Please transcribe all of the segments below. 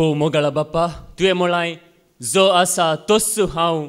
भोव मोगाळा बाप्पा, तुवें म्हळाय जो आसा तोच हांव.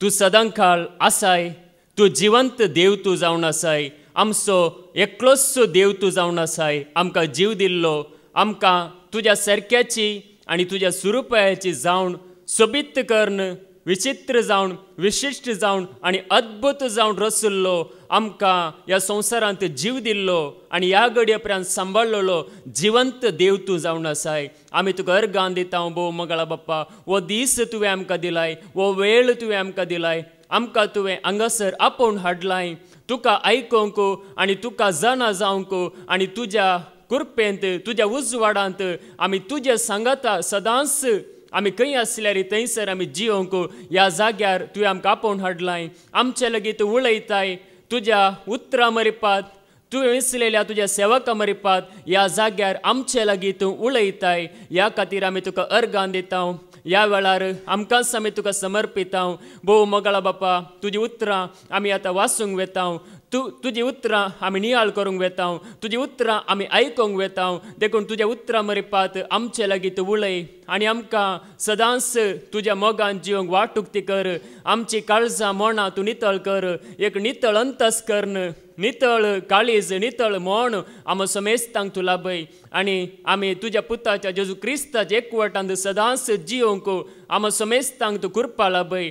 तूं सदांकाळ आसाय, तूं जिवंत देव तूं जावन आसाय, आमचो एकलोच देव तूं जावन आसाय. आमकां जीव दिल्लो, आमकां तुज्या सारक्याची आनी तुज्या स्वरुपाची जावन सोबीत कर्ण, विचित्र जावन, विशिश्ट जावन आनी अद्भुत जावन रचल्लो, आमकां ह्या संवसारांत जीव दिल्लो आनी ह्या घडये पर्यंत सांबाळलेलो जिवंत देव तूं जावन आसाय. आमी तुका अर्गां दिता भोव मोगाळा बाप्पा. हो दीस तुवें आमकां दिलाय, हो वेळ तुवें आमकां दिलाय, आमकां तुवें हांगासर आपोवन हाडलाय तुका आयकूंक आनी तुका जाणा जावंक आनी तुज्या कृपेंत, तुज्या उजवाडांत आमी तुज्या सांगाता सदांच आमी खंय आसल्यार थंयसर आमी जियोंक ह्या जाग्यार तुवें आमकां आपोवन हाडलाय. आमचे लागीं तूं उलयताय, तुज्या उतरां मरिपात, तुवें विसलेल्या तुज्या सेवकां मरिपात ह्या जाग्यार आमचे लागीं तूं उलयताय. ह्या खातीर आमी तुका अर्गां दिता. ह्या वेळार आमकांच आमी तुका समर्पिता. भोव मोगाळा बाप्पा, तुजीं उतरां आमी आतां वाचूंक वेता. तुजीं उतरां आमी नियाळ करूंक वेता. तुजीं उतरां आमी आयकूंक वेता. देखून तुज्या उतरां मरिपात आमचे लागीं तूं उलय आनी आमकां सदांच तुज्या मोगान जिवंक वाटूक कर. आमची काळजां मोणां तूं नितळ कर. एक नितळ अंतस कर्ण, नितळ काळीज, नितळ मोण आमी समेस्तांक तूं लाभय आनी आमी तुज्या पुताच्या जेजू क्रिस्ताच्या एकवटांत सदांच जियोंक आमी समेस्तांक तूं कृपा लाभय.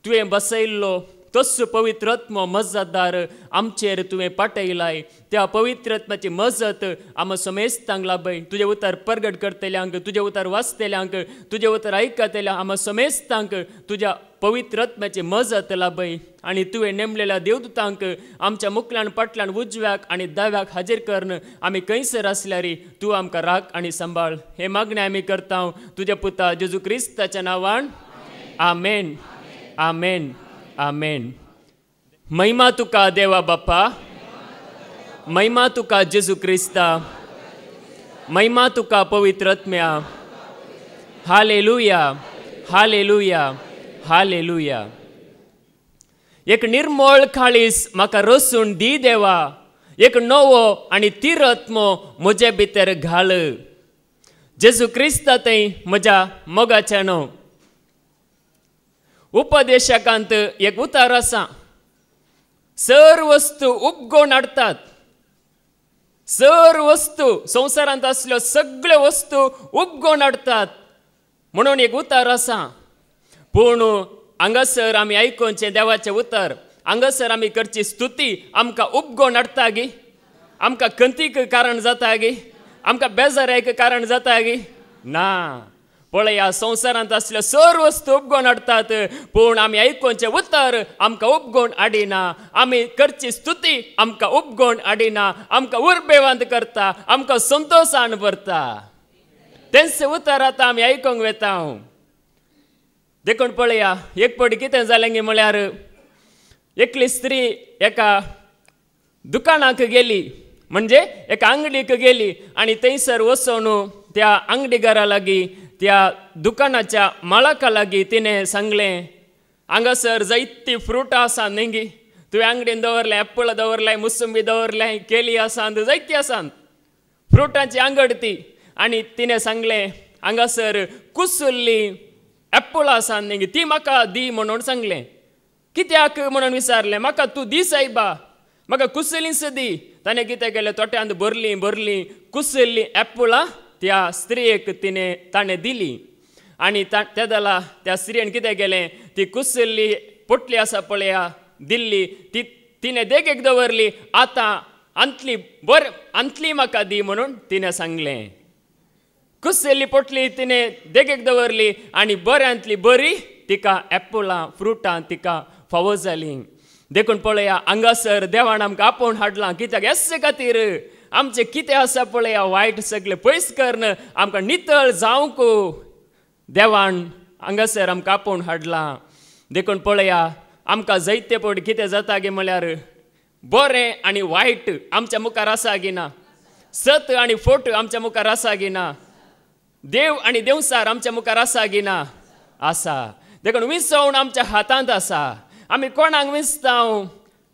तुवें बसयल्लो तस पवित्रत्म मजतदार आमचेर तुवें पाटयलाय. त्या पवित्रत्माची मजत आमी समेस्तांक लाभय. तुजें उतर प्रगट करतल्यांक, तुजें उतर वाचतल्यांक, तुजें उतर आयकतल्यांक आमी समेस्तांक तुज्या पवित्रत्म्याची मजत लाभय. आनी तुवें नेमलेल्या देवदूतांक आमच्या मुखल्यान फाटल्यान उजव्याक आनी दाव्याक हाजीर करन आमी खंयसर आसल्यार तूं आमकां राख आनी सांबाळ. हे मागणें आमी करता तुज्या पुता जेजू क्रिस्ताच्या नांवान. आमेन, आमेन, आमेन. महिमा तुका देवा बाप्पा, महिमा तुका जेजू क्रिस्ता, महिमा तुका पवित्रत्म्या. हालेलुया, हालेलुया, हालेलुया. एक निर्मळ काळीस म्हाका रचून दी देवा. एक नवो आनी तीर आत्मो म्हजे भितर घाल. जेजू क्रिस्ता थंय म्हज्या मोगाचें न्हू. उपदेशकांत एक उतार आसा, सर वस्तू उपगोवन हाडटात. सर वस्तू संवसारांत आसल्यो सगळ्यो वस्तू उपगोवन हाडटात म्हणून एक उतार आसा. पूण हांगासर आमी आयकोनचें देवाचें उतर, हांगासर आमी करची स्तुती आमकां उपगोवन हाडटा गी, आमकां खंतीक कारण जाता गी, आमकां बेजारायक कारण जाता गी ना. पळय, ह्या संवसारांत आसल्यो सर वस्तू उपगोवन हाडटात पूण आमी आयकोनचें उतर आमकां उपगोवन हाडिना. आमी करची स्तुती आमकां उपगोवन हाडिना, आमकां उर्बेवंत करता, आमकां संतोशान भरता. तेंच उतर आतां आमी आयकोंक वेता. देखून पळया, एक पटी कितें जालें गे म्हळ्यार, एकली स्त्री एका दुकानाक गेली, म्हणजे एका अंगडीक गेली आनी थंयसर वचून त्या अंगडीकारा लागीं, त्या दुकानाच्या मालका लागीं तिणें सांगलें, हांगासर जायतीं फ्रुटां आसा न्ही गी, तुवें अंगडीन दवरलें, एप्पल दवरलें, मुसंबी दवरलें, केली आसात, जायतीं आसात, फ्रुटांची अंगड ती. आनी तिणें सांगलें, हांगासर कुसुल्लीं एप्पलां आसात न्ही गी, ती म्हाका दी म्हणून सांगलें. कित्याक म्हणून विचारलें, म्हाका तूं दी सायबा, म्हाका कुसलींच दी. ताणें कितें केलें, तोट्यांत भरलीं कुसल्लीं एप्पलां त्या स्त्रियेक ताणें दिली. आनी त्या जाला त्या स्त्रियेन कितें केलें, ती कुसल्ली पोटली आसा पळया दिल्ली, ती तिणें देगेक दवरली. आतां अंतली म्हाका दी म्हणून तिणें सांगलें. कुसल्ली पोटली तिणें देगेक दवरली आनी बऱ्यांतली बरी तिका एप्पलां फ्रुटां तिका फावो जालीं. देखून पळया, हांगासर देवान आमकां आपोवन हाडलां. कित्याक हेच खातीर आमचें कितें आसा पळया वायट सगळें पयस करन आमकां नितळ जावंक देवान हांगासर आमकां आपोवन हाडलां. देखून पळया, आमकां जायते पट कितें जाता गे म्हळ्यार, बरें आनी वायट आमच्या मुखार आसा गी ना, सत आनी फोट आमच्या मुखार आसा गी ना, देव आनी देवसार आमच्या मुखार आसा गी ना, आसा. देखून विसवण आमच्या हातांत आसा. आमी कोणाक विसता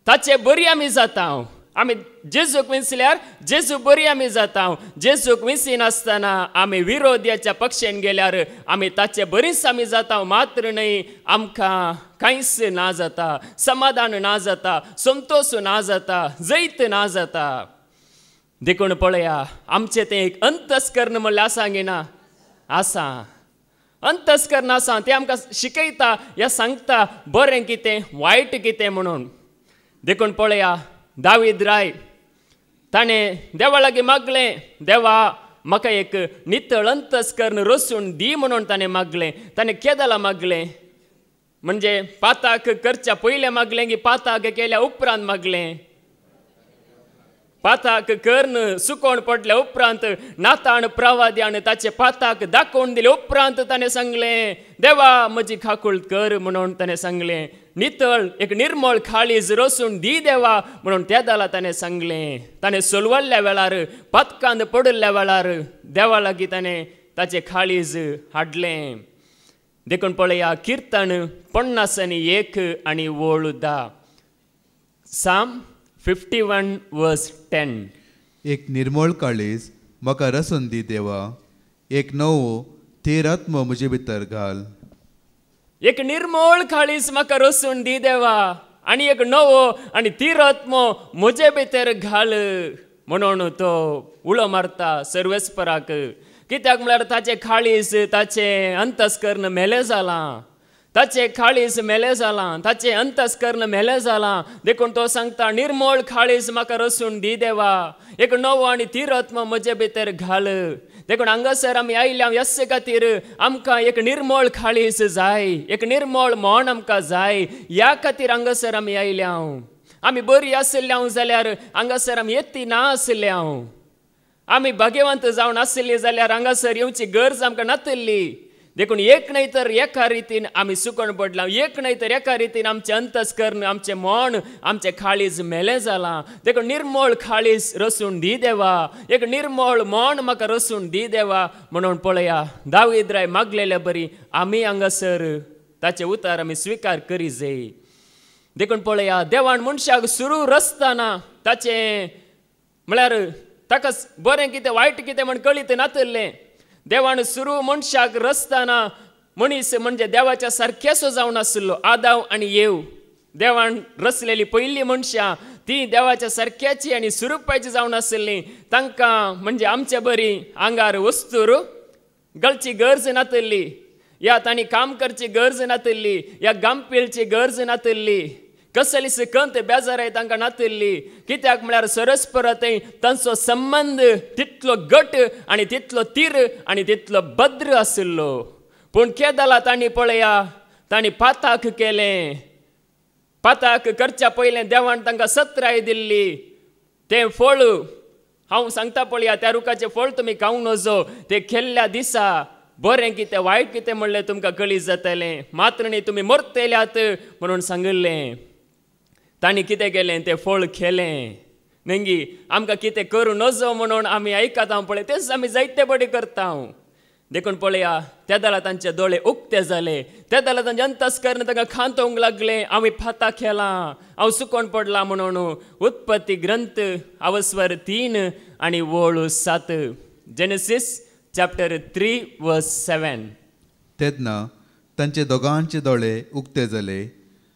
ताचे बरी आमी जाता. आमी जेजूक विसल्यार जेजू बरी आमी जाता. जेजूक विसिनासतना आमी विरोध्याच्या पक्षान गेल्यार आमी ताचे बरीच आमी जाता. मात्र न्हय आमकां कांयच ना जाता, समाधान ना जाता, संतोष ना जाता, जैत ना जाता. देखून पळया, आमचें तें एक अंतस्करण म्हणल्यार आसा गे ना? आसा. अंतस्करण आसा. तें आमकां शिकयता, या सांगता बरें कितें वायट कितें म्हणून. देखून पळया, दावीद राय ताणें देवा लागीं मागलें, देवा म्हाका एक नितळ अंतस्करण रचून दी म्हणून ताणें मागलें. ताणें केदाला मागलें, म्हणजे पाताक करच्या पयलें मागलें की पाताक केल्या उपरांत मागलें? पाताक कर्ण सुकोवन पडल्या उपरांत नातान प्रवाद्यान ताचे पाताक दाखोवन दिले उपरांत ताणें सांगलें, देवा म्हजी खाकूळ कर म्हणून ताणें सांगलें. नितळ एक निर्मळ खाळीज रचून दी देवा म्हणून त्या दाला ताणें सांगलें. ताणें सोलवल्ल्या वेळार, पातकांत पडल्या वेळार देवा लागीं ताणें ताचें खाळीज हाडलें. देखून पळया, किर्तन 51:10. साम 51:10. एक निर्मळ काळीज म्हाका रचून दी देवा, एक नवो थेर आत्मो म्हजे भितर घाल. एक निर्मळ काळीज म्हाका रचून दी देवा, आनी एक नवो आनी थीर आत्मो म्हजे भितर घाल म्हणून तो उलो मारता सर्वेस्पराक. कित्याक म्हळ्यार ताचें काळीज, ताचें अंतस्करण मेलें जालां. ताचें काळीज मेलें जालां, ताचें अंतस्करण मेलें जालां. देखून तो सांगता, निर्मळ काळीज म्हाका रचून दी देवा, एक नवो आनी थीर आत्मो म्हजे भितर घाल. देखून हांगासर आमी आयल्या ह्याच खातीर आमकां एक निर्मळ काळीज जाय, एक निर्मळ मन आमकां जाय. ह्या खातीर हांगासर आमी आयल्या. आमी बरीं आसल्या जाल्यार हांगासर आमी येती ना आसल्या. आमी भाग्यवंत जावन आसली जाल्यार हांगासर येवची गरज आमकां नातल्ली. देखून एक न्हय तर एका रितीन आमी सुकोवन पडलां. एक न्हय तर एका रितीन आमचें अंतस्करण, आमचें मन, आमचें काळीज मेलें जालां. देखून निर्मळ काळीज रचून दी देवा, एक निर्मळ मन म्हाका रचून दी देवा म्हणून पळया, दावीद राय मागलेल्या बरी आमी हांगासर ताचें उतर आमी स्विकार करी जाय. देखून पळया, देवान मनशाक सुरू रचतना ताचें म्हळ्यार ताका बरें कितें वायट कितें म्हण कळीत नातलें. देवान सुरू मनशाक रचतना मनीस म्हणजे देवाच्या सारकेसो जावन आसलो. आदाम आनी येव, देवान रचलेली पयलीं मनशां ती देवाच्या सारक्याची आनी सुरूपाची जावन आसलीं. तांकां म्हणजे आमच्या बरी आंगार वस्तूर घालची गरज नातली, या तांणी काम करची गरज नातली, या गांपीलची गरज नातली, कसलीच कंत बेजाराय तांकां नातली. कित्याक म्हळ्यार सरस्परतें तांचो संबंध तितलो घट आनी तितलो तीर आनी तितलो भद्र आशिल्लो. पूण केदाला तांणी पळया, तांणी पाताक केलें. पाताक करच्या पयलें देवान तांकां सत्राय दिल्ली. तें फळ हांव सांगता पळया, त्या रुखाचें फळ तुमी खावंक नजो. तें खेल्ल्या दिसा बरें कितें वायट कितें म्हणलें तुमकां कळीत जातलें. मात्र न्ही तुमी मरतल्यात म्हणून सांगिल्लें. तांणी कितें केलें, तें फळ खेलें. नेंगी आमकां कितें करूं नजो म्हणून आमी आयकता पळय, तेच आमी जायते बडी करता. देखून पळया, त्या दाला तांचे दोळे उक्ते जाले. त्या दाला तांचे अंतस्करण तांकां खांतोवंक लागलें. आमी फाता खेलां, हांव सुकोवन पडलां म्हणून. उत्पत्ती ग्रंथ अवस्वर 3 आनी वळू 7. Genesis chapter 3:7. तेन्ना तांचे दोगांचे दोळे उक्ते जाले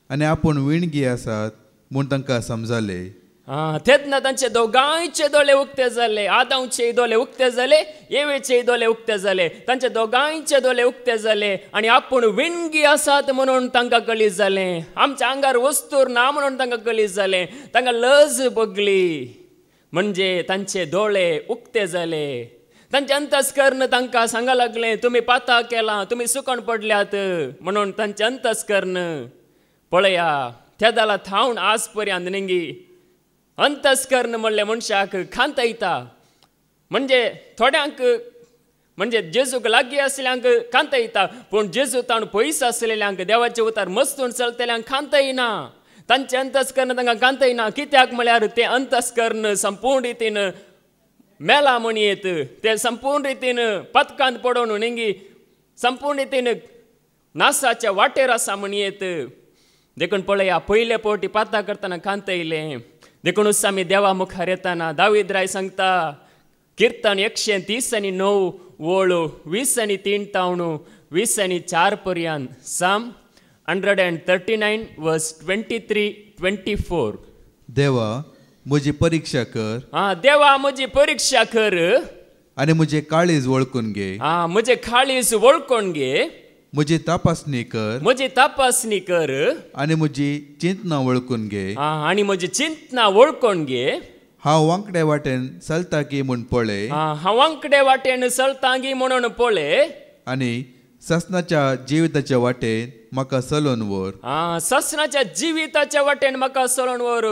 आनी आपूण विणगी आसात म्हूण तांकां समजले. तेन्ना तांचे दोगांयचे दोळे उक्ते जाले. आदामचे दोळे उक्ते जाले, येवेचे दोळे उक्ते जाले. तांचे दोगांयचे दोळे उक्ते जाले आनी आपूण विणगी आसात म्हणून तांकां कळीत जालें. आमच्या आंगार वस्तूर ना म्हणून तांकां कळीत जालें. तांकां लज भोगली, म्हणजे तांचे दोळे उक्ते जाले. तांचे अंतस्करण तांकां सांगा लागलें, तुमी पाता केलां, तुमी सुकोवन पडल्यात म्हणून. तांचे अंतस्करण पळया, त्या दाला थावन आज पर्यंत नेंगी अंतस्करण म्हणलें मनशाक खांत येता. म्हणजे थोड्यांक म्हणजे जेजूक लागीं आसल्यांक खांत येता, पूण जेजू तावन पयस आसलेल्यांक, देवाचे उतार मस्तून चलतल्यांक खांत येना. तांचें अंतस्करण तांकां खांत येना. कित्याक म्हळ्यार तें अंतस्करण संपूर्ण रितीन मेला म्हणयेत. तें संपूर्ण रितीन पतकांत पडोवन नेंगी संपूर्ण रितीन नासाच्या वाटेर आसा म्हणयेत. देखून पळया, पयले फावटी पाता करतना खांत येयलें. देखूनच आमी देवा मुखार येताना दावीद राय सांगता कीर्तन 130:9 ओळ 20:3 तावणू 20:4 पर्यंत साम 139 वर्स 23-24. देवा म्हजी परीक्षा कर देवा म्हजी परीक्षा कर आनी म्हजे काळीज वळखून घे. म्हजे काळीज वळखून घे. म्हजी तपासणी कर. म्हजी तपासणी कर आनी म्हजी चिंतना वळखून घे. आनी म्हजी चिंतना वळखून घे. हांव वांकडे वाटेन चलता की म्हूण पळय. हांव वांकडे वाटेन चलता की म्हणून पळय. आनी ससनाच्या जिविताच्या वाटेन म्हाका चलोवन व्हर. ससनाच्या जिविताच्या वाटेन म्हाका चलोवन व्हर.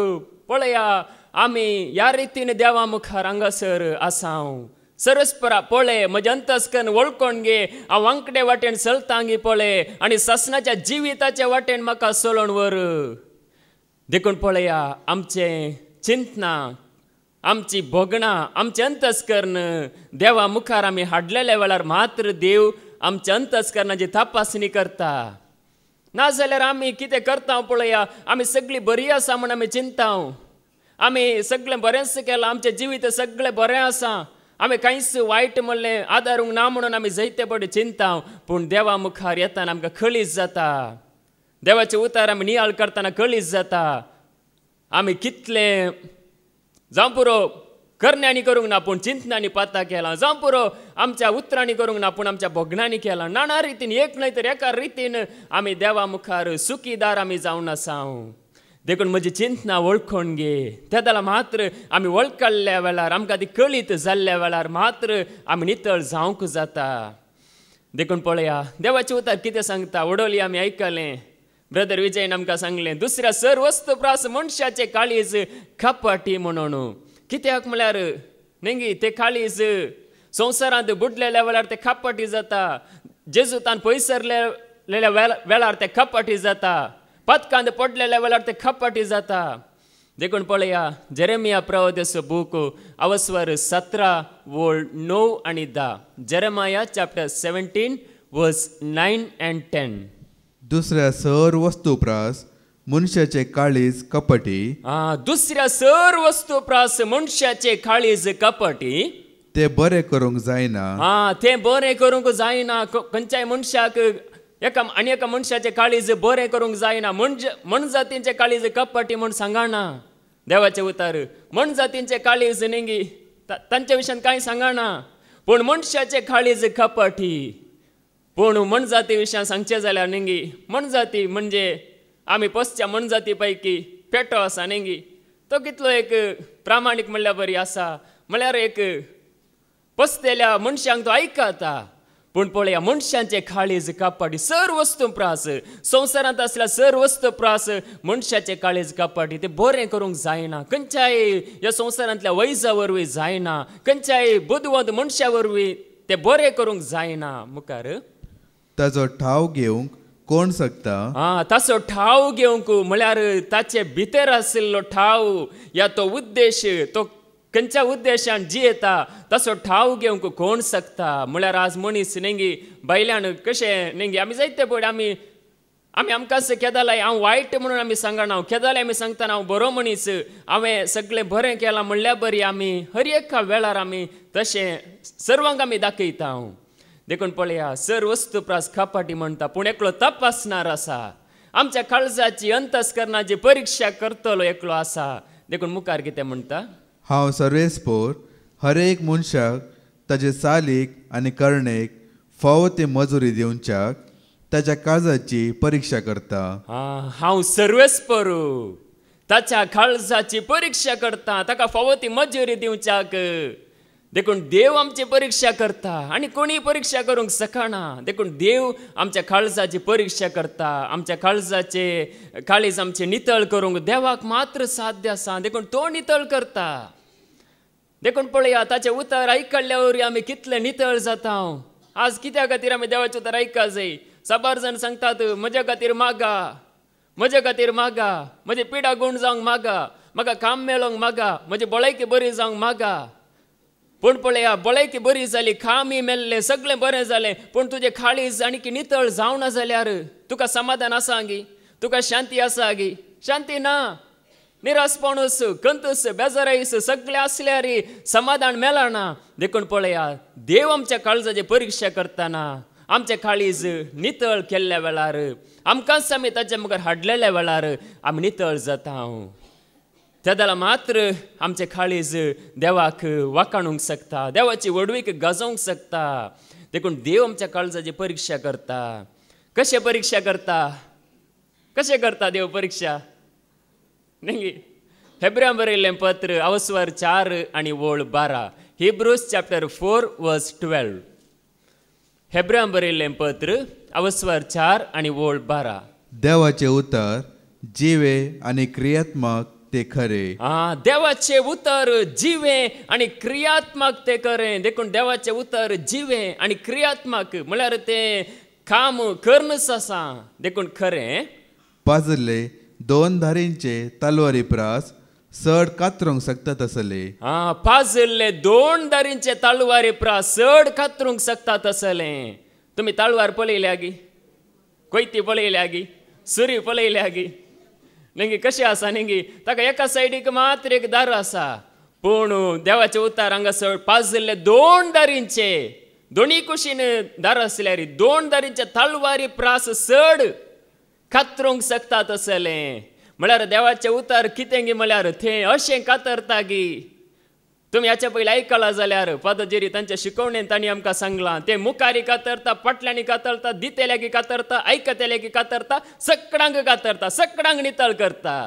पळया आमी ह्या रितीन देवा मुखार हांगासर आसांव. सरस्परा पळय म्हजे अंतस्करण वळखून घे. हांव वांकडे वाटेन चलता गी पळय आनी ससनाच्या जिविताच्या वाटेन म्हाका चलोवन व्हर. देखून पळया आमचे चिंतना आमची भोगणां आमचे अंतस्करण देवा मुखार आमी हाडलेल्या वेळार मात्र देव आमच्या अंतस्करणाची तपासणी करता. नाजाल्यार आमी कितें करता पळया आमी सगळीं बरीं आसा म्हूण आमी चिंताव. आमी सगळें बरेंच केलां. आमचें जिवीत सगळें बरें आसा. आमी कांयच वायट म्हणलें आदारूंक ना म्हणून आमी जायते बडे चिंताव. पूण देवा मुखार येताना आमकां कळीज जाता. देवाचे उतार आमी नियाळ करतना कळीज जाता आमी कितलें जावं पुरो करण्यांनी करूंक ना पूण चिंतनांनी पाता केलां. जावं पुरो आमच्या उतरांनी करूंक ना पूण आमच्या भोगणांनी केलां. नाना रितीन एक न्हय तर एका रितीन आमी देवा मुखार सुखीदार आमी जावन आसांव. देखून म्हजी चिंतना वळखून घे. त्या जाल्यार मात्र आमी वळखल्या वेळार आमकां ती कळीत जाल्ल्या वेळार मात्र आमी नितळ जावंक जाता. देखून पळया देवाचे उतार कितें सांगता. वडोली आमी आयकलें. ब्रदर विजयन आमकां सांगलें दुसऱ्या सर वस्तू प्रास मनशाचे काळीज कपाटी म्हणून. कित्याक म्हळ्यार नेंगी ते काळीज संवसारांत बुडलेल्या वेळार ते कपाटी जाता. जेजुतान पयसरलेल्या वेळार ते कपाटी जाता. पदकांत पडलेल्या वेळार ते कपाटी जाता. देखून पळया जेरेमिया प्रवादीचो बूक अवस्वर 17 ओळ 9 आनी 10. जेरेमिया चॅप्टर 17 वर्स 9 and 10. दुसऱ्या सर वस्तू प्रास मनशाचे काळीज कपटी. दुसऱ्या सर वस्तू प्रास मनशाचे काळीज कपटी. ते बरें करूंक जायना. ते बरें करूंक जायना. खंयच्याय मनशाक आनी एका मनशाचे काळीज बरें करूंक जायना. मन जातींचे काळीज कपटी म्हूण सांगना देवाचे उतार. मन जातींचे काळीज नेंगी तांच्या विशयान कांय सांगना पूण मनशाचे काळीज कपटी. पूण मन जाती विशयान सांगचे जाल्यार नेंगी मन जाती म्हणजे आमी पसच्या मन जाती पैकी पेटो आसा नेंगी. तो कितलो एक प्रामाणीक म्हणल्यार बरी आसा. म्हळ्यार एक पसतेल्या मनशांक तो आयकता. पूण पळया मनशांचे काळीज कपाटी. सर वस्तू प्रास संवसारांत आसल्या सर वस्तू प्रास मनशाचे काळीज कपाटी. ते बरें करूंक जायना. खंयच्याय ह्या संवसारांतल्या वैजा वरवीं जायना. खंयच्याय बुदवंत मनशा वरवीं ते बरें करूंक जायना. मुखार ताचो ठाव घेवंक कोण शकता. ताचो ठाव घेवंक म्हळ्यार ताचे भितर आशिल्लो ठाव या तो उद्देश तो खंयच्या उद्देशान जियेता ताचो ठाव घेवंक कोण शकता. म्हळ्यार आज मनीस नेंगी बायल्यान कशें नेंगी आमी जायते पळय आमी आमकां केदालाय हांव वायट म्हणून आमी सांगना. केदालाय आमी सांगतना हांव बरो मनीस हांवें सगळें बरें केलां म्हणल्या बरी आमी हर एका वेळार आमी तशें सर्वांक आमी दाखयता. देखून पळया सर वस्तू प्रास कपाटी म्हणटा पूण एकलो तपासणार आसा. आमच्या काळजाची अंतस्करणाची परीक्षा करतलो एकलो आसा. देखून मुखार कितें म्हणटा. हांव सर्वेस्पोर हर एक मनशाक ताचे चालीक आनी कर्णेक फावो ती मजुरी दिवच्याक ताच्या काळजाची परीक्षा करता. हांव सर्वेस्पोर ताच्या काळजाची परीक्षा करता. ताका फावो ती मजुरी दिवच्याक. देखून देव आमची परीक्षा करता आनी कोणी परीक्षा करूंक शकना. देखून देव आमच्या काळजाची परीक्षा करता. आमच्या काळजाचे काळीज आमचे नितळ करूंक देवाक मात्र साध्य आसा. देखून तो नितळ करता. देखून पळया ताचे उतर आयकल्ल्या वरवीं आमी कितले नितळ जाता. आज कित्या खातीर आमी देवाचे उतर आयका जाय. साबार जाण सांगतात म्हज्या खातीर मागा म्हजे खातीर मागा. म्हजी पिडा गूण जावंक मागा. म्हाका काम मेळोंक मागा. म्हजी भलायकी बरी जावंक मागा. पूण पळया भलायकी बरी जाली कामय मेल्लें सगळें बरें जालें पूण तुजें काळीज आनी नितळ जावना जाल्यार तुका समाधान आसा गी. तुका शांती आसा गी. शांती ना. निरासपणूस कंतूस बेजाराईस सगळे असल्यारी समाधान मेळना देखून पळया देव आमच्या काळजाची परीक्षा करताना आमच्या काळीज नितळ केल्ल्या वेळार आमकांच आमी ताच्या मुखार हाडलेल्या वेळार आमी नितळ जाता तेदला मात्र आमचे काळीज देवाक वाकाणूंक शकता देवाची वडवीक गाजोवंक शकता देखून देव आमच्या काळजाची परीक्षा करता कशे परीक्षा करता देव परीक्षा नाही हेब्रियां बरयल्लें पत्र अवस्वर 4 आणि वोळ 12 हिब्रूज चॅप्टर 4 वर्स 12 हेब्रियां बरयल्लें पत्र अवस्वर 4 आणि वोळ 12 देवाचे उतर जिवे आणि क्रियात्मक ते खरे देवाचे उतर जिवे आणि क्रियात्मक ते खरे देखून देवाचे उतर जिवे आणि क्रियात्मक म्हळ्यार ते काम करनस आसा देखून खरे पाजले 2 धारींचे तलवारी प्रास चड कातरूंक शकतात असले पाजल्ले 2 धारींचे तलवारी प्रास चड कातरूंक शकतात असले तुम्ही तलवार पळयल्या गी कोयती पळयल्या गी सुरी पळयल्या गी नेंगी कशी आसा नेंगी ताका एका सायडीक मात्र एक दार आसा पूण देवाचे उतार हांगासर पाजल्ले 2 दारींचे दोनी कुशीन दार आसल्यार 2 दारींचे तलवारी प्रास चड कातरूंक शकतात असले म्हळ्यार देवाचे उतार कितें गी म्हळ्यार थंय अशें कातरता गी तुम्ही हाच्या पयलीं आयकलां जाल्यार पादजेरी तांच्या शिकवणेन तांणी आमकां सांगलां ते मुखारी कातरता फाटल्यानी कातरता दितेल्यागी कातरता आयकतेल्यागी कातरता सगळ्यांक नितळ करता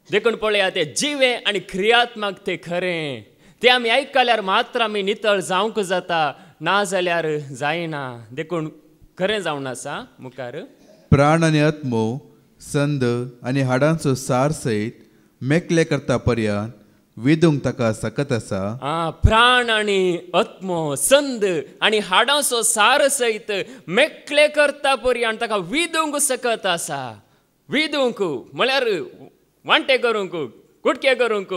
देखून पळया ते जिवे आनी क्रियात्मक ते खरें ते आमी आयकल्यार मात्र आमी नितळ जावंक जाता ना जाल्यार जायना देखून खरें जावन आसा मुखार प्राण आनी आत्मो संद आनी हाडांचो सार सयत मेकले करता पर्यंत विदूंक ताका सकत आसा प्राण आनी आत्मो संद आनी हाडांचो सार सयत मेकले करता पर्यंत ताका विदूंक सकत आसा विदूंक म्हळ्यार वांटे करूंक कुटके करूंक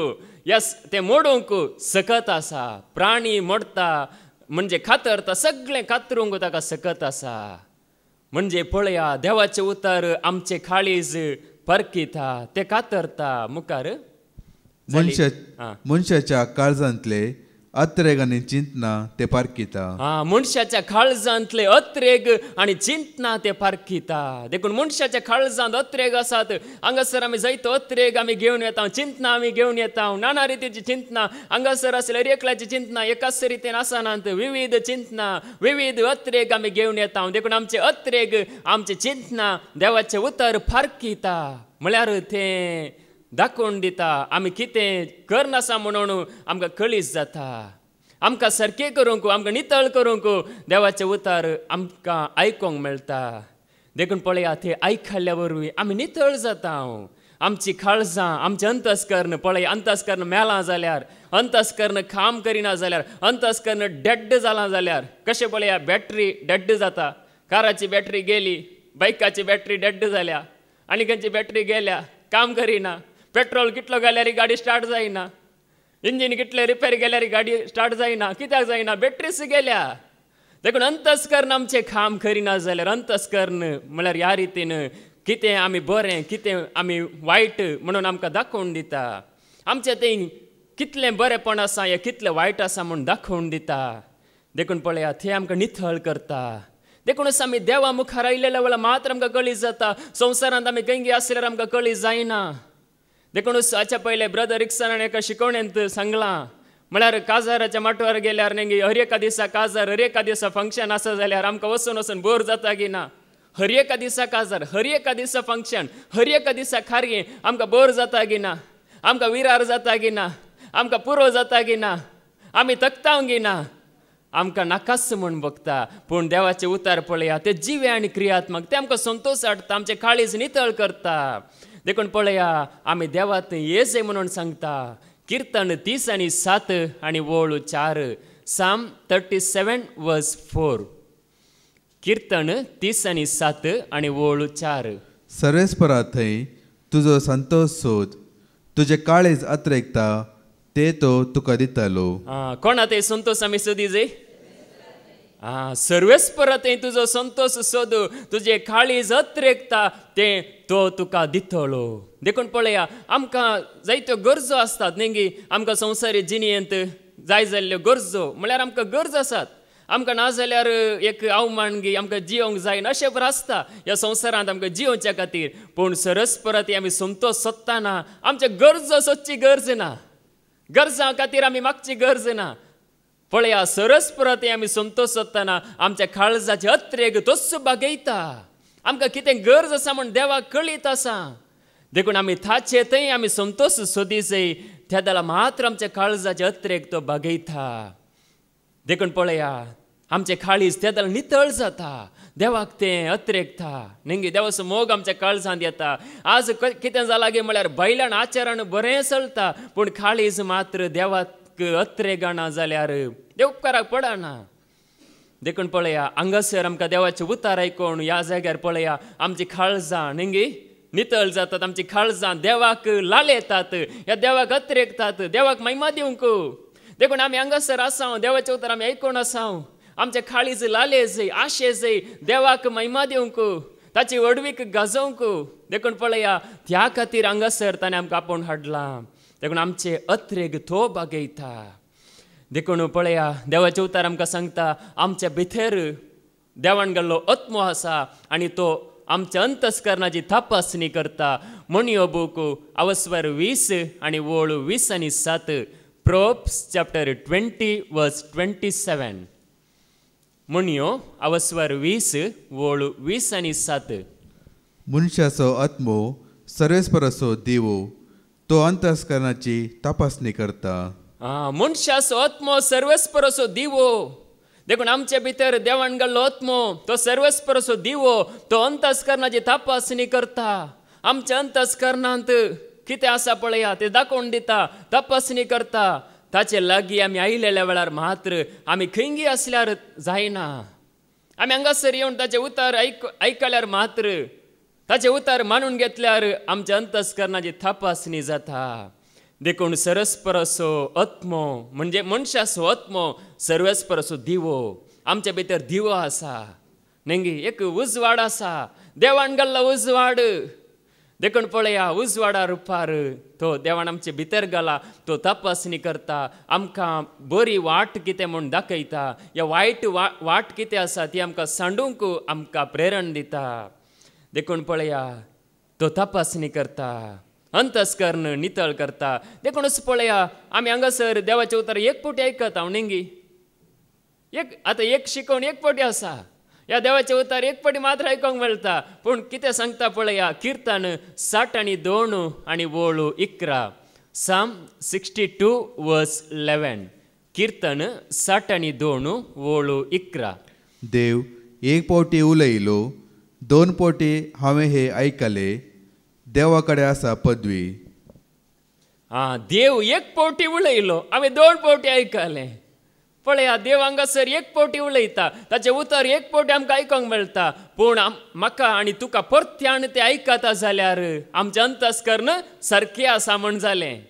यस ते मोडूंक सकत आसा प्राणी मोडता म्हणजे कातरता सगळें कातरूंक ताका सकत आसा म्हणजे पळया देवाचे उतर आमचे काळीज परकिता ते कातरता मुखार मनशाच्या काळजांतले अत्रेग आनी चिंतना ते पारकिता मनशाच्या काळजांतले अत्रेग आनी चिंतना ते पारकिता देखून मनशाच्या काळजांत अत्रेग आसात हांगासर आमी जायतो अत्रेग आमी घेवन येता चिंतना आमी घेवन येता नाना रितीची चिंतना हांगासर आसल्या एकल्याची चिंतना एकाच रितीन आसनात विविध चिंतना विविध अत्रेग आमी घेवन येता देखून आमचे अत्रेग आमची चिंतना देवाचे उतर पारकिता म्हळ्यार ते दाखोवन दिता आमी कितें करनासा म्हणून आमकां कळीस जाता आमकां सारकें करूंक आमकां नितळ करूंक देवाचे उतार आमकां आयकूंक मेळटा देखून पळया ते आयकल्ल्या वरवीं आमी नितळ जाता आमची काळजां आमचें अंतस्करण पळय अंतस्करण मेलां जाल्यार अंतस्करण काम करिना जाल्यार अंतस्करण डेड्ड जालां जाल्यार कशें पळया बॅटरी डेड्ड जाता काराची बॅटरी गेली बायकाची बॅटरी डेड्ड जाल्या आनी खंयची बॅटरी गेल्या काम करिना पेट्रोल कितलो गेल्यार गाडी स्टार्ट जायना इंजीन कितले रिपेर गेल्यार गाडी स्टार्ट जायना कित्याक जायना बॅटरीच गेल्या देखून अंतस्करण आमचें काम करिना जाल्यार अंतस्करण म्हळ्यार ह्या रितीन कितें आमी बरें कितें आमी वायट म्हणून आमकां दाखोवन दिता आमचें तें कितलें बरेंपण आसा या कितलें वायट आसा म्हूण दाखोवन दिता देखून पळया थंय आमकां नितळ करता देखूनच आमी देवा मुखार आयलेल्या वेळार मात्र आमकां कळीस जाता संवसारांत आमी खंय आसल्यार आमकां कळीस जायना देखूनच हाच्या पयले ब्रदर रिक्सनान एका शिकवणेंत सांगलां म्हळ्यार काजाराच्या माटवार गेल्यार नेंगी हर एका दिसा काजार हर एका दिसा फंक्शन आसा जाल्यार आमकां वचून बोर जाता की ना हर एका दिसा काजार हर एका दिसा फंक्शन हर एका दिसा खारये आमकां बोर जाता की ना आमकां विरार जाता की ना आमकां पुरो जाता की ना आमी तकताव की ना आमकां नाकास म्हूण बगता पूण देवाचे उतार पळया ते जिवे आनी क्रियात्मक ते आमकां संतोश हाडटा आमचे काळीज नितळ करता देखून पळया आमी देवात येजे म्हणून सांगता कीर्तन 30 आणि 7 आणि वोळ 4 साम 37 वर्स 4 कीर्तन 30 आणि 7 आणि वोळ 4 सर्वेस्परा थंय तुजो संतोष सोद तुजे काळीज अत्रेकता ते तो तुका दितलो कोणा ते संतोष आमी सोदी जे सर्वेस्परते तुजो संतोष सोदू तुझे काळीज अत्रेकता ते तो तुका दितलो. देखून पळया आमकां जायत्यो गरजो असतात न्ही. आमकां संवसारी जिणेंत जाय जाल्ल्यो गरजो म्हळ्यार आमकां गरज आसात. आमकां ना जाल्यार एक अवमानगी आमकां जियोंक जायना अशें बरें आसता ह्या संवसारांत आमकां जियोवच्या खातीर. पूण सरस्परती आमी संतोश सोदताना आमच्या गरजो सोदची गरज ना. गरजां खातीर आमी मागची गरज ना. पळया सरस्परती आमी संतोश सोदताना आमच्या काळजाचे अत्रेक तोच बागयता. आमकां कितें गरज आसा म्हण देवाक कळीत आसा. देखून आमी ताचे थंय आमी संतोश सोदीचय त्या जाल्यार मात्र आमच्या काळजाचे अत्रेक तो बागयता. देखून पळया आमचे काळीज त्या जाल्यार नितळ जाता. देवाक तें अत्रेकता न्ही. देवाचो मोग आमच्या काळजांत येता. आज कितें जालां गे म्हळ्यार बैलान आचरण बरें चलता पूण काळीज मात्र देवाक अत्रेगना जाल्यार देव उपकाराक पडना. देखून पळया हांगासर आमकां देवाचे उतार आयकोन ह्या जाग्यार पळया आमची काळजां न्ही नितळ जातात. आमची काळजां देवाक लालयतात. ह्या देवाक अत्रेकतात. देवाक महिमा दिवंक. देखून आमी हांगासर आसा देवाचें उतर आमी आयकोन आसा. आमचे काळीज लाले जाय आशे जाय देवाक महिमा दिवंक ताची वडवीक गाजोवंक. देखून पळया त्या खातीर हांगासर ताणें आमकां आपोवन हाडलां. देखून आमचे अत्रेक तो बागयता. देखून पळया देवाचें उतर आमकां सांगता आमच्या भितर देवान गेल्लो आत्मो आसा आनी तो आमच्या अंतस्करणाची तपासणी करता. म्हणयो बूक अवस्वर 20 आनी वोळ 20 आनी 7. Proverbs chapter 20 verse 27. म्हणयो अवस्वर 20 वोळ 20 आनी 7. मनशाचो आत्मो सर्वेस्पराचो दिवो तो अंतस्करणाची तपासणी करता. मनशाचो आत्मो सर्वेस्पराचो दिवो. देखून आमचे भितर देवान गेल्लो आत्मो तो सर्वेस्पराचो दिवो तो अंतस्करणाची तपासणी करता. आमच्या अंतस्करणांत कितें आसा पळया ते दाखोवन दिता. तपासणी करता. ताचे लागीं आमी आयलेल्या वेळार मात्र आमी खंयी आसल्यार जायना. आमी हांगासर येवन ताचे उतार आयकल्यार मात्र ताचे उतार मानून घेतल्यार आमच्या अंतस्करणाची तपासणी जाता. देखून सरस्पराचो आत्मो म्हणजे मनशाचो आत्मो सर्वेस्पराचो दिवो. आमच्या भितर दिवो आसा न्ही. एक उजवाड आसा देवान गेल्लो उजवाड. देखून पळया उजवाडा रुपार तो देवान आमचे भितर घाला. तो तपासणी करता. आमकां बरी वाट कितें म्हूण दाखयता. ह्या वायट वाट कितें आसा ती आमकां सांडूंक आमकां प्रेरण दिता. देखून पळया तो तपासणी करता. अंतस्करण नितळ करता. देखूनच पळया आमी हांगासर देवाचें उतर एक फावटी आयकत हांव न्ही. आतां एक शिकोवन एक फावटी आसा. ह्या देवाचें उतर एक फावटी मात्र आयकोंक मेळटा. पूण कितें सांगता पळया किर्तन 62 आनी वोळ 11. Psalm 62 verse 11. किर्तन 62 वोळ 11. देव एक फावटी उलयलो 2 फावटी हांवें हे आयकले. देवा कडेन आसा पदवी. देव एक फावटी उलयलो हांवें 2 फावटी आयकले. पळया देव हांगासर एक फावटी उलयता. ताचें उतर एक फावटी आमकां आयकोंक मेळटा. पूण म्हाका आनी तुका परत्यान तें आयकता जाल्यार आमचें अंतस्करण सारकें आसा म्हण जालें.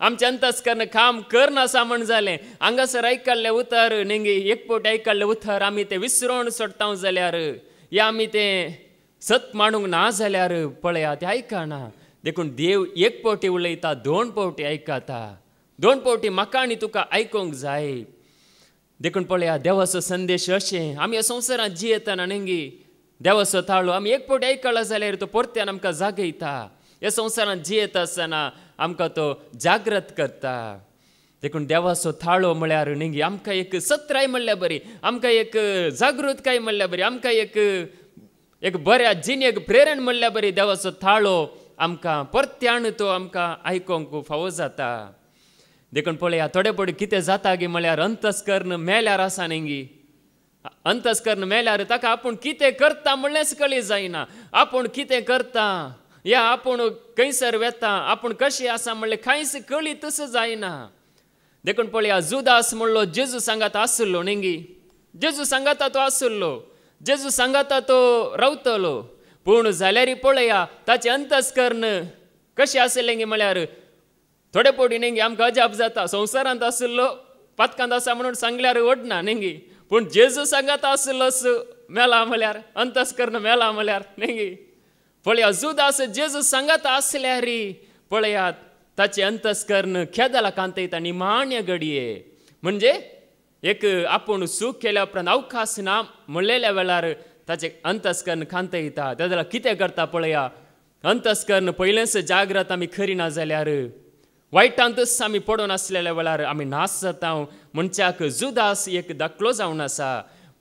आमचें अंतस्करण काम करना आसा म्हण जालें. हांगासर आयकल्लें उतर न्ही एक फावटी आयकल्लें उतर आमी तें विसरोन सोडटा जाल्यार या आमी तें सत मानूंक ना जाल्यार पळया तें आयकना. देखून देव एक फावटी उलयता 2 फावटी आयकता. 2 फावटी म्हाका आनी तुका आयकोंक जाय. देखून पळया देवाचो संदेश अशें आमी ह्या संवसारांत जियेतना न्ही देवाचो ताळो आमी एक फावटी आयकला जाल्यार तो परत्यान आमकां जागयता. ह्या संवसारांत जियेत आसतना आमकां तो जागृत करता. देखून देवाचो थाळो म्हळ्यार न्ही आमकां एक सत्राय म्हणल्यार बरी. आमकां एक जागृतकाय म्हणल्यार बरी. आमकां एक बऱ्या जिणेक प्रेरण म्हणल्यार बरी. देवाचो थाळो आमकां परत्यान तो आमकां आयकोंक फावो जाता. देखून पळया थोडे पडी कितें जाता गे म्हळ्यार अंतस्करण मेल्यार आसा न्ही. अंतस्करण मेल्यार ताका आपूण कितें करता म्हणलेंच कळी जायना. आपूण कितें करता या आपूण खंयसर वेता आपूण कशें आसा म्हणलें कांयच कळी तसो जायना. देखून पळया जुदास म्हणलो जेजू सांगात आसलो न्ही. जेजू सांगाता तो आसलो. जेजू सांगाता तो रावतलो. पूण जाल्यार पळया ताचें अंतस्करण कशें आसलें गे म्हळ्यार थोडे पडी न्ही आमकां अजाप जाता. संवसारांत आसलो पातकांत आसा म्हणून सांगल्यार वडना न्ही. पूण जेजू सांगात आसलोस मेला म्हळ्यार अंतस्करण मेला म्हळ्यार न्ही पळया जुदास जेजू सांगात आसल्यार पळयात ताचे अंतस्करण खेदाला कांतयता निमाण्य घडये म्हणजे एक आपूण सूख केल्या उपरांत अवकाश ना म्हणलेल्या वेळार ताचे अंतस्करण कांतयता त्या जाल्यार कितें करता पळया अंतस्करण पयलेंच जागृत आमी करी ना जाल्यार वायटांतच आमी पडून आसलेल्या वेळार आमी नाश जाता मनशाक जुदास एक दाखलो जावन आसा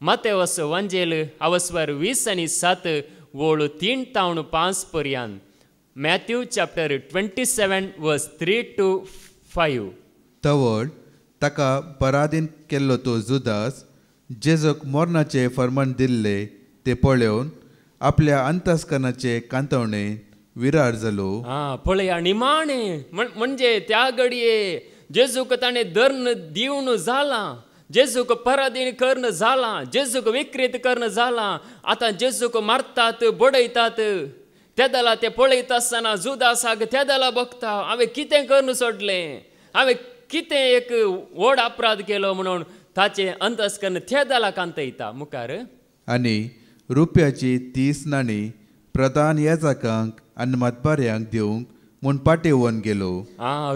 मातेवस वांजेल आवस्वर 20 आनी 7 वोळ 3 तावन 5 पर्यंत मॅथ्यू चॅप्टर 27 वर्स 3 to 5 तवड ताका पराधीन केल्लो तो जुदास जेजूक मोर्नाचे फर्मान दिल्ले ते पळोवन आपल्या अंतस्करणाचे कांतवणे विरार जालो. पळया निमाणे म्हणजे त्या घडये जेजूक ताणें धर्ण दिवन जाला जेजूक पराधीन कर्ण जाला जेजूक विकृत कर्ण जाला आतां जेजूक मारतात बडयतात त्या दला ते पळयत आसतना जुदासाक त्या दला बघता हांवें कितें करून सोडलें हांवें कितें एक व्हड अपराध केलो म्हणून ताचे अंतस्करण त्या दला कांतयता मुखार. आनी रुपयाची 30 नाणी प्रधान याजकांक आनी मतबाऱ्यांक दिवंक म्हूण पाटेवून गेलो.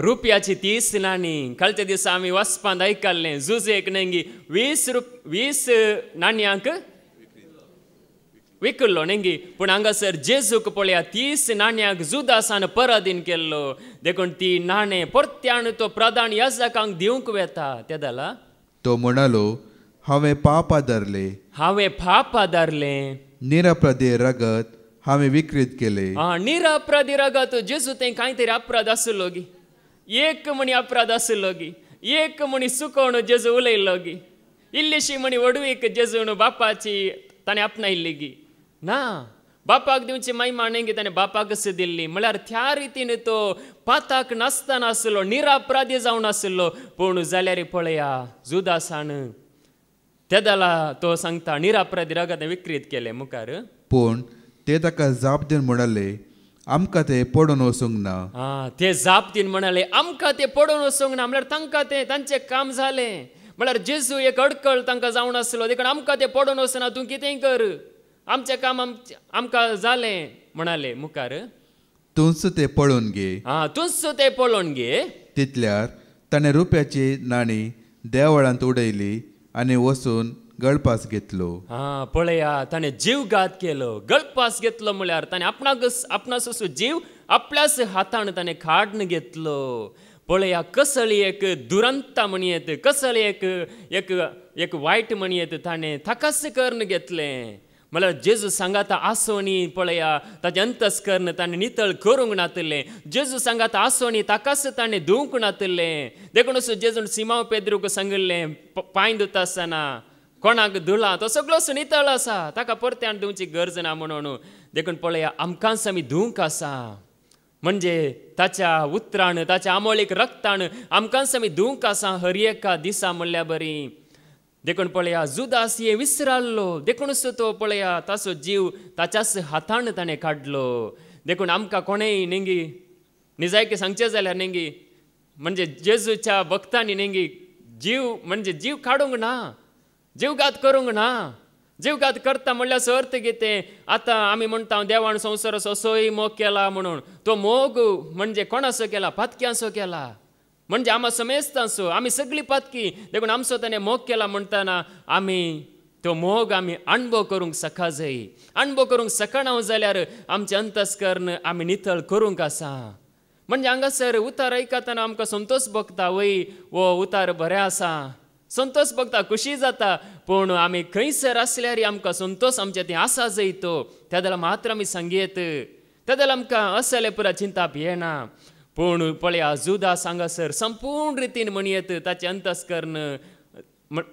रुपयाची 30 नाणी कालच्या दिसा आमी वचपांत आयकल्लें जुजेक नेंगी 20 नाणयांक विकल्लो नेंगी पूण हांगासर जेजूक पळया 30 नाणयांक जुदासान पराधीन केल्लो देखून ती नाणे परत्यान तो प्रधान याजकांक दिवंक वेता त्या जाला तो म्हणालो हांवें पाप आदारलें निरपराधी रगत हांवें विकृत केले. निरपराधी रगत जेजू तें कांय तरी अपराध आसलो गी एक म्हणी अपराध आसलो गी एक म्हणी चुकोवन जेजू उलयल्लो गी इल्लीशी म्हणी वडवीक जेजून बापाची ताणें आपणायल्ली गी ना बापाक दिवची महिमा नेंगी ताणें बापाकच दिल्ली म्हळ्यार त्या रितीन तो पाताक नासतना आसलो निरपराधी जावन आसलो पूण जाल्यार पळया जुदासान त्या जाला तो सांगता निरपराधी रगत विकृत केले मुखार. पूण ते ताका जाप दिवन म्हणाले आमकां ते पडून वचूंक ना. ते जाप दिवन म्हणाले आमकां ते पडून वचूंक ना म्हळ्यार तांकां ते तांचें काम जालें म्हळ्यार जेजू एक अडकळ तांकां जावन आसलो देखून आमकां ते पडून वचना तूं कितेंय कर आमचें काम आमकां जालें म्हणाले मुखार. तूंच ते पळोवन घे. तूंच ते पळोवन घे. तितल्यार ताणें रुपयाची नाणी देवळांत उडयली आनी वचून गळपास घेतलो. पळया ताणें जीवघात केलो गळपास घेतलो म्हळ्यार ताणें आपणास जीव आपल्याच हातान ताणें काडून घेतलो. पळया कसली एक दुरंता म्हणयेत कसली एक वायट म्हणयेत ताणें ताकाच करून घेतलें म्हळ्यार जेजू सांगाता आसोनी पळया ताचें अंतस्करण ताणें नितळ करूंक नातलें जेजू सांगाता आसोनी ताकाच ताणें धुवंक नातलें देखून जेजून सिमांव पेद्रूक सांगिल्लें पांय धुता आसतना कोणाक धुला तो सगळो नितळ आसा ताका परत्यान धुवची गरज ना म्हणून देखून पळया आमकांच आमी धुवंक आसा म्हणजे ताच्या उतरान ताच्या आमोळीक रक्तान आमकांच आमी धुवंक आसा हर एका दिसा म्हणल्या बरी. देखून पळया जुदास हे विसराल्लो देखूनच तो पळया ताचो जीव ताच्याच हातान ताणें काडलो. देखून आमकां कोणेय नेंगी निजायकी सांगचें जाल्यार नेंगी म्हणजे जेजूच्या भक्तांनी नेंगी जीव म्हणजे जीव काडूंक ना जीवघात करूंक ना. जीवघात करता म्हणल्यार अर्थ कितें आतां आमी म्हणटा देवान संवसार असोय मोग केला म्हणून तो मोग म्हणजे कोणाचो केला पातक्यांचो केला म्हणजे आमी समेस्तांचो आमी सगळीं पातकी देखून आमचो ताणें मोग केला म्हणटाना आमी तो मोग आमी अणभव करूंक सका जाय. अणभव करूंक सकना जाल्यार आमचें अंतस्करण आमी नितळ करूंक आसा. म्हणजे हांगासर उतार आयकतना आमकां संतोश भोगता वय वो उतार बरें आसा संतोश भोगता खुशी जाता पूण आमी खंयसर आसल्यार आमकां संतोश आमचे थंय आसा जाय तो त्या जाल्यार मात्र आमी सांगयेत त्या जाल्यार आमकां असले पुरा चिंताप येना. पूण पळया जुदास हांगासर संपूर्ण रितीन म्हणयेत ताचें अंतस्करण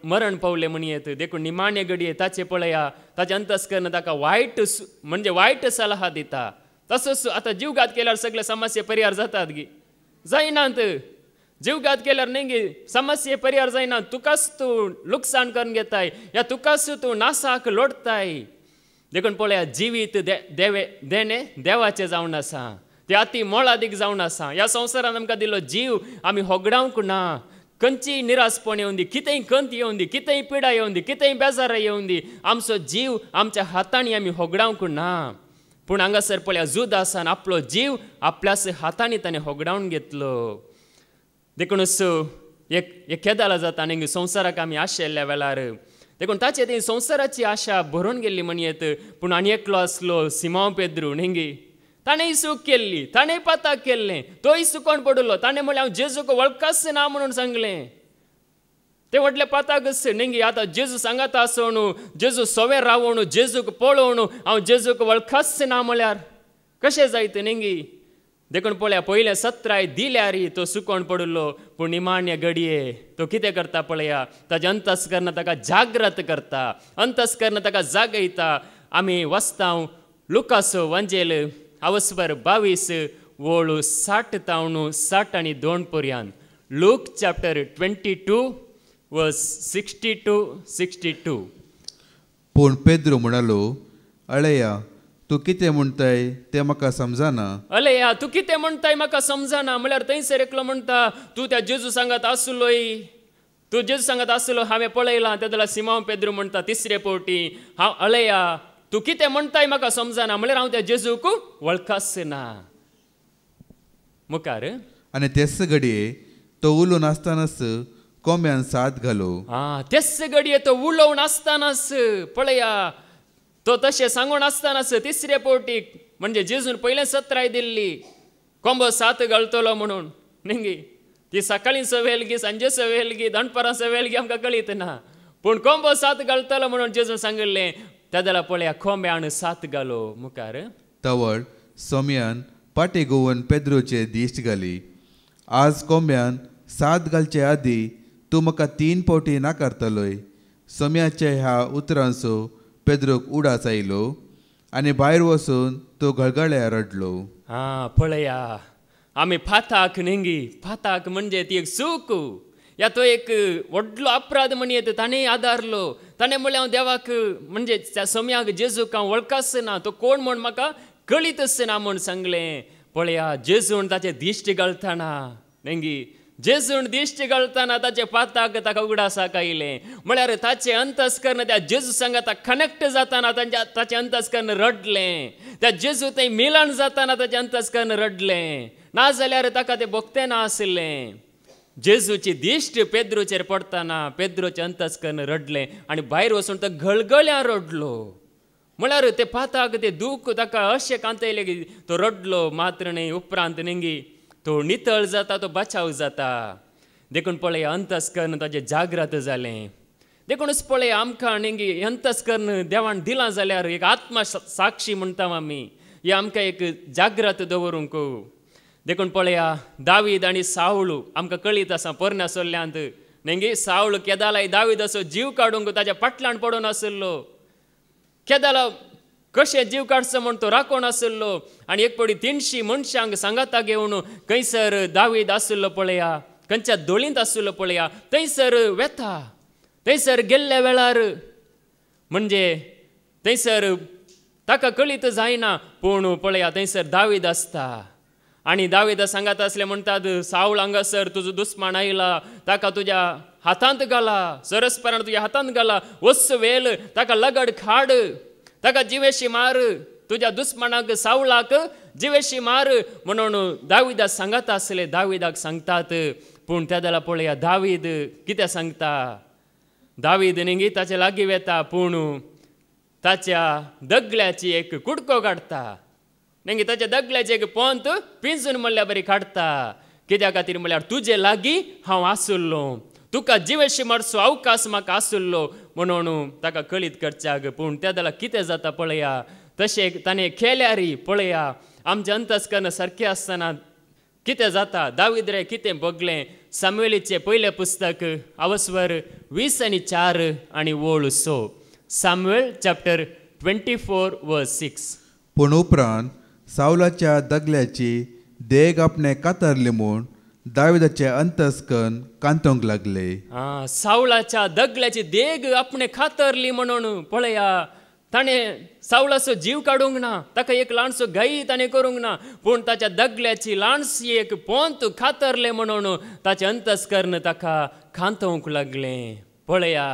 मरण पावलें म्हणयेत देखून निमाणे घडये ताचे पळया ताचें अंतस्करण ताका वायट म्हणजे वायट सलहा दिता. तसोच आतां जीवघात केल्यार सगळे समस्या परिहार जातात गी जायनात. जीवघात केल्यार नेंगी समस्या परिहार जायना तुकाच तूं लुकसाण करून घेताय या तुकाच तूं नासाक लोडताय. देखून पळया जिवीत देणे देवाचें जावन आसा ते अति मोलादीक जावन आसा. ह्या संवसारान आमकां दिलो जीव आमी होगडावंक ना खंयचीय निरासपण येवन दी, कितेंय खंत येवन दी, कितेंय पिडा येवन दी, कितेंय बेजार येवन दी, आमचो जीव आमच्या हातांनी आमी होगडावंक ना. पूण हांगासर पळया जुदासान आपलो जीव आपल्याच हातांनी ताणें होगडावन घेतलो. देखूनच एक केदाला जाता न्ही संवसाराक आमी आशेल्ल्या वेळार देखून ताचे ती संवसाराची आशा भरून गेल्ली म्हणयेत. पूण आनी एकलो आसलो सिमोन पेद्रू न्ही, ताणें सूख केल्ली, ताणें पाताक केल्लें, तोय सुकोवन पडलो. ताणें म्हणलें हांव जेजूक वळखच ना म्हणून सांगलें. ते म्हटलें पाताकच न्ही, आतां जेजू सांगाता आसोण, जेजू सवेर रावोण, जेजूक पळोवन हांव जेजूक वळखच ना म्हळ्यार कशें जायत न्ही. देखून पळया पयलें सत्राय दिल्यार तो सुकोवन पडलो. पूण निमाण्य घडये तो कितें करता पळया, ताजें अंतस्करण ताका जागृत करता, अंतस्करण ताका जागयता. आमी वाचता लुकास वांजेल आवस्वर 22 वोळू 60 आनी 2 पर्यंत. लूक चॅप्टर 22 वर्स 60 to 62. पूण पेद्रू म्हणलो, अळया तूं कितें म्हणटाय तें म्हाका समजना. अलेया तूं कितें म्हणटाय म्हाका समजना. म्हळ्यार थंयसर एकलो म्हणटा तूं त्या जेजू सांगात आसलोय, तूं जेजू सांगात आसलो हांवें पळयलां. तेदला सिमोन पेद्रू म्हणटा तिसरे फावटी, हांव अळया तूं कितें म्हणटाय म्हाका समजना. म्हळ्यार हांव त्या जेजूक वळखच ना. मुखार आनी तेच घडये तो उलोवन आसतनाच कोंब्यान साथ घालो. तेच घडये तो उलोवन आसतनाच पळया तो तशें सांगून आसतनाच तिसरे फावटीक म्हणजे जेजून पयलें सत्राय दिल्ली कोंबो साथ घालतलो म्हणून न्ही. ती सकाळी सवेलगी, सांजे सवेलगी, दनपारां सवेलगी आमकां कळीत ना. पूण कोंबो साथ घालतलो म्हणून जेजून सांगिल्लें. तेदला पळया कोंब्यान साथ घालो. मुखार तवळ सोम्यान पाटी घुंवन पेद्रूचे दिश्ट घाली. आज कोंब्यान साथ घालचे आदीं तूं म्हाका 3 फावटी नाकारतलोय. सोम्याच्या ह्या उतरांचो पेद्रूक उडास आयलो आनी भायर वचून तो गळगळ्या रडलो. पळया आमी फाताक न्ही, फाताक म्हणजे ती एक सूख या तो एक व्हडलो अपराध म्हणयत ताणें आदारलो. ताणें म्हणलें हांव देवाक म्हणजे त्या सोम्याक जेजूक हांव वळखच ना, तो कोण म्हण म्हाका कळीतच ना म्हूण सांगलें. पळया जेजून ताचे दिश्ट घालतना न्ही, जेजून दिश्ट घालतना ताचे पाताक ताका उगडासाक आयलें. म्हळ्यार ताचें अंतस्करण त्या जेजू सांगात कनेक्ट जाताना ताचें अंतस्करण रडलें. त्या जेजू थंय मिलन जाताना ताचें अंतस्करण रडलें. नाजाल्यार ताका तें भोगतें ना आसलें. जेजूची दिश्ट पेद्रूचेर पडटाना पेद्रूचें अंतस्करण रडलें आनी भायर वचून तो गळगळ्या रडलो. म्हळ्यार ते पाताक तें दूख ताका अशें कांतयलें की तो रडलो मात्र न्ही. उपरांत न्ही तो नितळ जाता, तो बचाव जाता. देखून पळय अंतस्करण ताजें जागृत जालें. देखूनच पळय आमकां न्ही अंतस्करण देवान दिलां जाल्यार एक आत्मा साक्षी म्हणटा आमी, ही आमकां एक जागृत दवरूंक. देखून पळया दावीद आनी सावळू आमकां कळीत आसा पोरण्या सोल्ल्यांत न्ही. सावळ केदालाय दावीद असो जीव काडूंक ताच्या फाटल्यान पडून आसलो. केदाला कशें जीव काडचो म्हूण तो राखोन आसलो आनी एक पडी 300 मनशांक सांगाता घेवन खंयसर दावीद आसलो पळया, खंयच्या दोळींत आसलो पळया, थंयसर वेता. थंयसर गेल्ल्या वेळार म्हणजे थंयसर ताका कळीत जायना पूण पळया थंयसर दावीद आसता. आनी दावीद सांगात आसले म्हणटात सावळ हांगासर तुजो दुस्मान आयला, ताका तुज्या हातांत घाला, सरस्परान तुज्या हातांत घाला, वस्स वेल ताका लगड खाड, ताका जिवेशी मार, तुज्या दुस्मनाक सावळाक जिवेशी मार म्हणून दाविदाक सांगत आसले. दाविदाक सांगतात पूण त्या जाल्यार पळया दावीद कितें सांगता. दावीद न्ही ताचे लागीं वेता पूण ताच्या दगल्याची एक कुडको काडता न्ही, ताच्या दगल्याची एक पोंत पिंजून म्हणल्यार बरी काडता. कित्या खातीर म्हळ्यार तुजे लागीं हांव आसुल्लो, तुका जिवेशी मारचो अवकाश म्हाका आसुल्लो म्हणून ताका कळीत करच्याक. पूण त्या जाल्यार कितें जाता पळया तशें ताणें केल्यारी पळया आमचें अंतस्करण सारकें आसतना कितें जाता. दावीद रे कितें भोगलें. सामुएलीचें पयलें पुस्तक आवस्वर 20:4 आनी वोळ 6. सामुएल चॅप्टर 24 वर्स 6. पूण उपरांत सावलाच्या दगल्याची देग आपणे कातरली म्हूण दाविदाचे अंतस्करण कांतोंक लागले. सावळाच्या दगल्याची देग आपणे खातरली म्हणून पळया ताणें सावळाचो जीव काडूंक ना, ताका एक ल्हानसो गायी ताणें करूंक ना, पूण ताच्या दगल्याची ल्हानशी एक पोंत खातरलें म्हणून ताचें अंतस्करण ताका खांतोवंक लागलें. पळया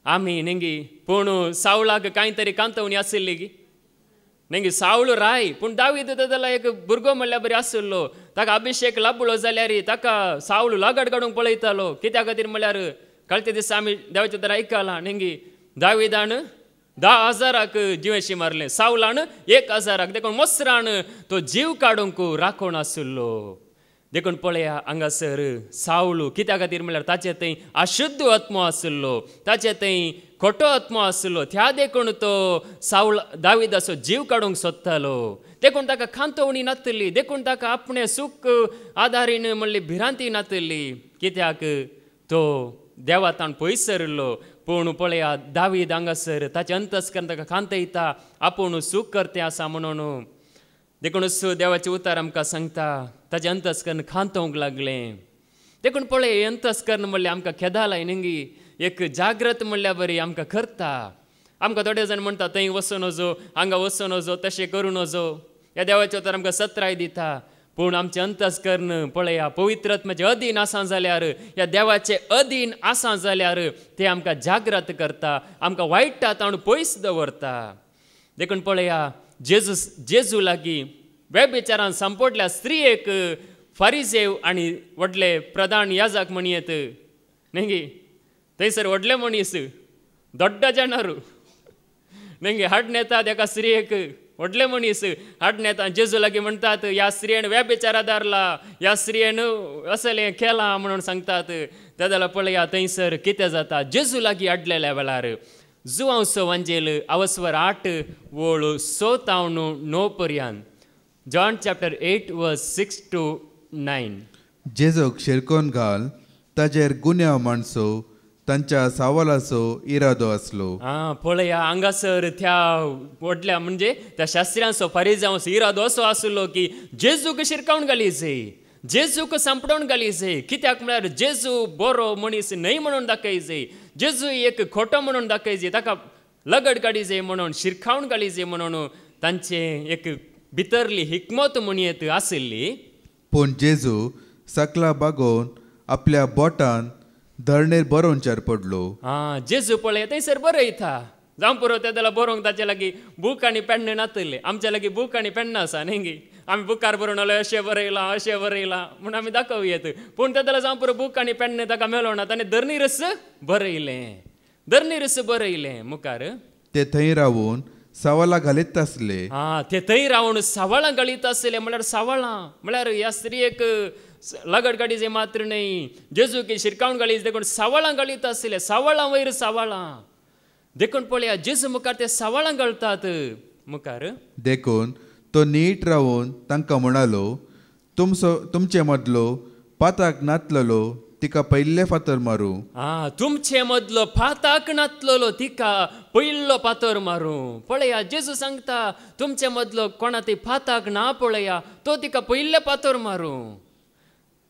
आमी नेंगी पूण सावळाक कांय तरी कांतवणी आशिल्ली गी नेंगी सावळ राय, पूण दावीद जाल्यार एक भुरगो म्हणल्यार बरी आसलो, ताका अभिशेक लाभलो जाल्यार ताका सावळ लागड काडूंक पळयतालो. कित्या खातीर म्हळ्यार कळते दिसा आमी देवाचें तर आयकलां नेंगी दाविदान 10,000 जिवेशी मारले, सावलान 1,000 देखून मोसरान तो जीव काडूंक राखोन आसलो. देखून पळया हांगासर सावळू कित्या खातीर म्हळ्यार ताचे थंय अशुद्ध आत्मो आसलो, ताचे थंय खोटो आत्मो आसलो. त्या देखून तो सावळ दाविदाचो जीव काडूंक सोदतालो. देखून ताका खांतवणी नातली, देखून ताका आपणे सूख आदारीन म्हणली भिरांती नातली, कित्याक तो देवातान पयसरलो. पूण पळया दावीद हांगासर ताचे अंतस्करण ताका खांतयता, आपूण सूख करते आसा म्हणून. देखूनच देवाचें उतार आमकां सांगता ताचें अंतस्करण खांतोवंक लागलें. देखून पळय अंतस्करण म्हणल्यार आमकां खेदालाय नेंगी एक जागृत म्हणल्यार बरी आमकां करता. आमकां थोडे जाण म्हणटा थंय वचून वचो, हांगा वचून वचो, तशें करून वचो. ह्या देवाचें उतार आमकां सत्राय दिता. पूण आमचें अंतस्करण पळया पवित्र आत्म्याचें अधीन आसा जाल्यार, ह्या देवाचें अधीन आसा जाल्यार तें आमकां जागृत करता, आमकां वायटात हाडून पयस दवरता. देखून पळया जेजू लागीं वेबिचारान संपडल्या स्त्रियेक फारिसेव आनी व्हडले प्रधान याजक म्हणयेत नेंगी थंयसर व्हडले मनीस दोड्ड जाणारू नेंगी हाडून येतात एका स्त्रियेक, व्हडले मनीस हाडून येता जेजू लागीं म्हणटात ह्या स्त्रियेन वेबिचारा दारला, ह्या स्त्रियेन असलें केलां म्हणून सांगतात. ते जाल्यार पळया थंयसर कितें जाता. जेजू लागीं हाडलेल्या वेळार जुवांसो वांजेल अवस्वर 8 वोळ 7-9 पर्यंत. जॉन चॅप्टर 8 वर्स 6 to 9. जेजूक शिरकोन घाल, ताजेर गुन्यांव माणसो तांच्या सावलाचो इरादो आसलो. पळया हांगासर त्या व्हडल्या म्हणजे त्या शास्त्र्यांचो फारिजांचो इरादो असो आसलो की जेजूक शिरकावन घालीचे, जेजूक सांपडोवन घालीचे. कित्याक म्हळ्यार जेजू बरो मनीस न्हय म्हणून दाखयचे, जेजू एक खोटो म्हणून दाखयचे, ताका लगड काडीचे म्हणून, शिरकावन घालीचे म्हणून तांचे एक भितरली हिकमत म्हणयत आशिल्ली. पूण जेजू सकला बागोवन आपल्या बोटान धरणेर बरोवंचार पडलो. जेजू पळय थंयसर बरयता जावं पुरो ते जाल्यार बरोवंक ताचे लागीं बूक आनी पेन नातले. आमच्या लागीं बूक आनी पेन आसा न्ही, आमी बुकार बरोवन अशें बरयलां अशें बरयलां म्हणून आमी दाखोवयेत. पूण ते जाल्यार जावं पुरो बूक आनी पेन ताका मेळो ना, ताणें धरणीरस बरयलें, धरणीरस बरयलें मुखार. ते थंय रावून सावळां घालीत आसले. ते थंय रावून सावळां घालीत आसले. म्हळ्यार सावळां म्हळ्यार ह्या स्त्रियेक लगड काडीचे मात्र न्हय, जेजू की शिरकावन घालीचे देखून सावळां घालीत आसले. सावळां वयर सावळां. देखून पळया जेजू मुखार ते सावळां घालतात मुखार. देखून तो नीट रावून तांकां म्हणालो, तुमचे मदलो पाताक नातलेलो तिका पयले फातर मारूं. तुमचे मदलो फाताक नातलेलो तिका पयलो फातर मारूं. पळया जेजू सांगता तुमचे मदलो कोणा ती फाताक ना पळया तो तिका पयले फातर मारूं.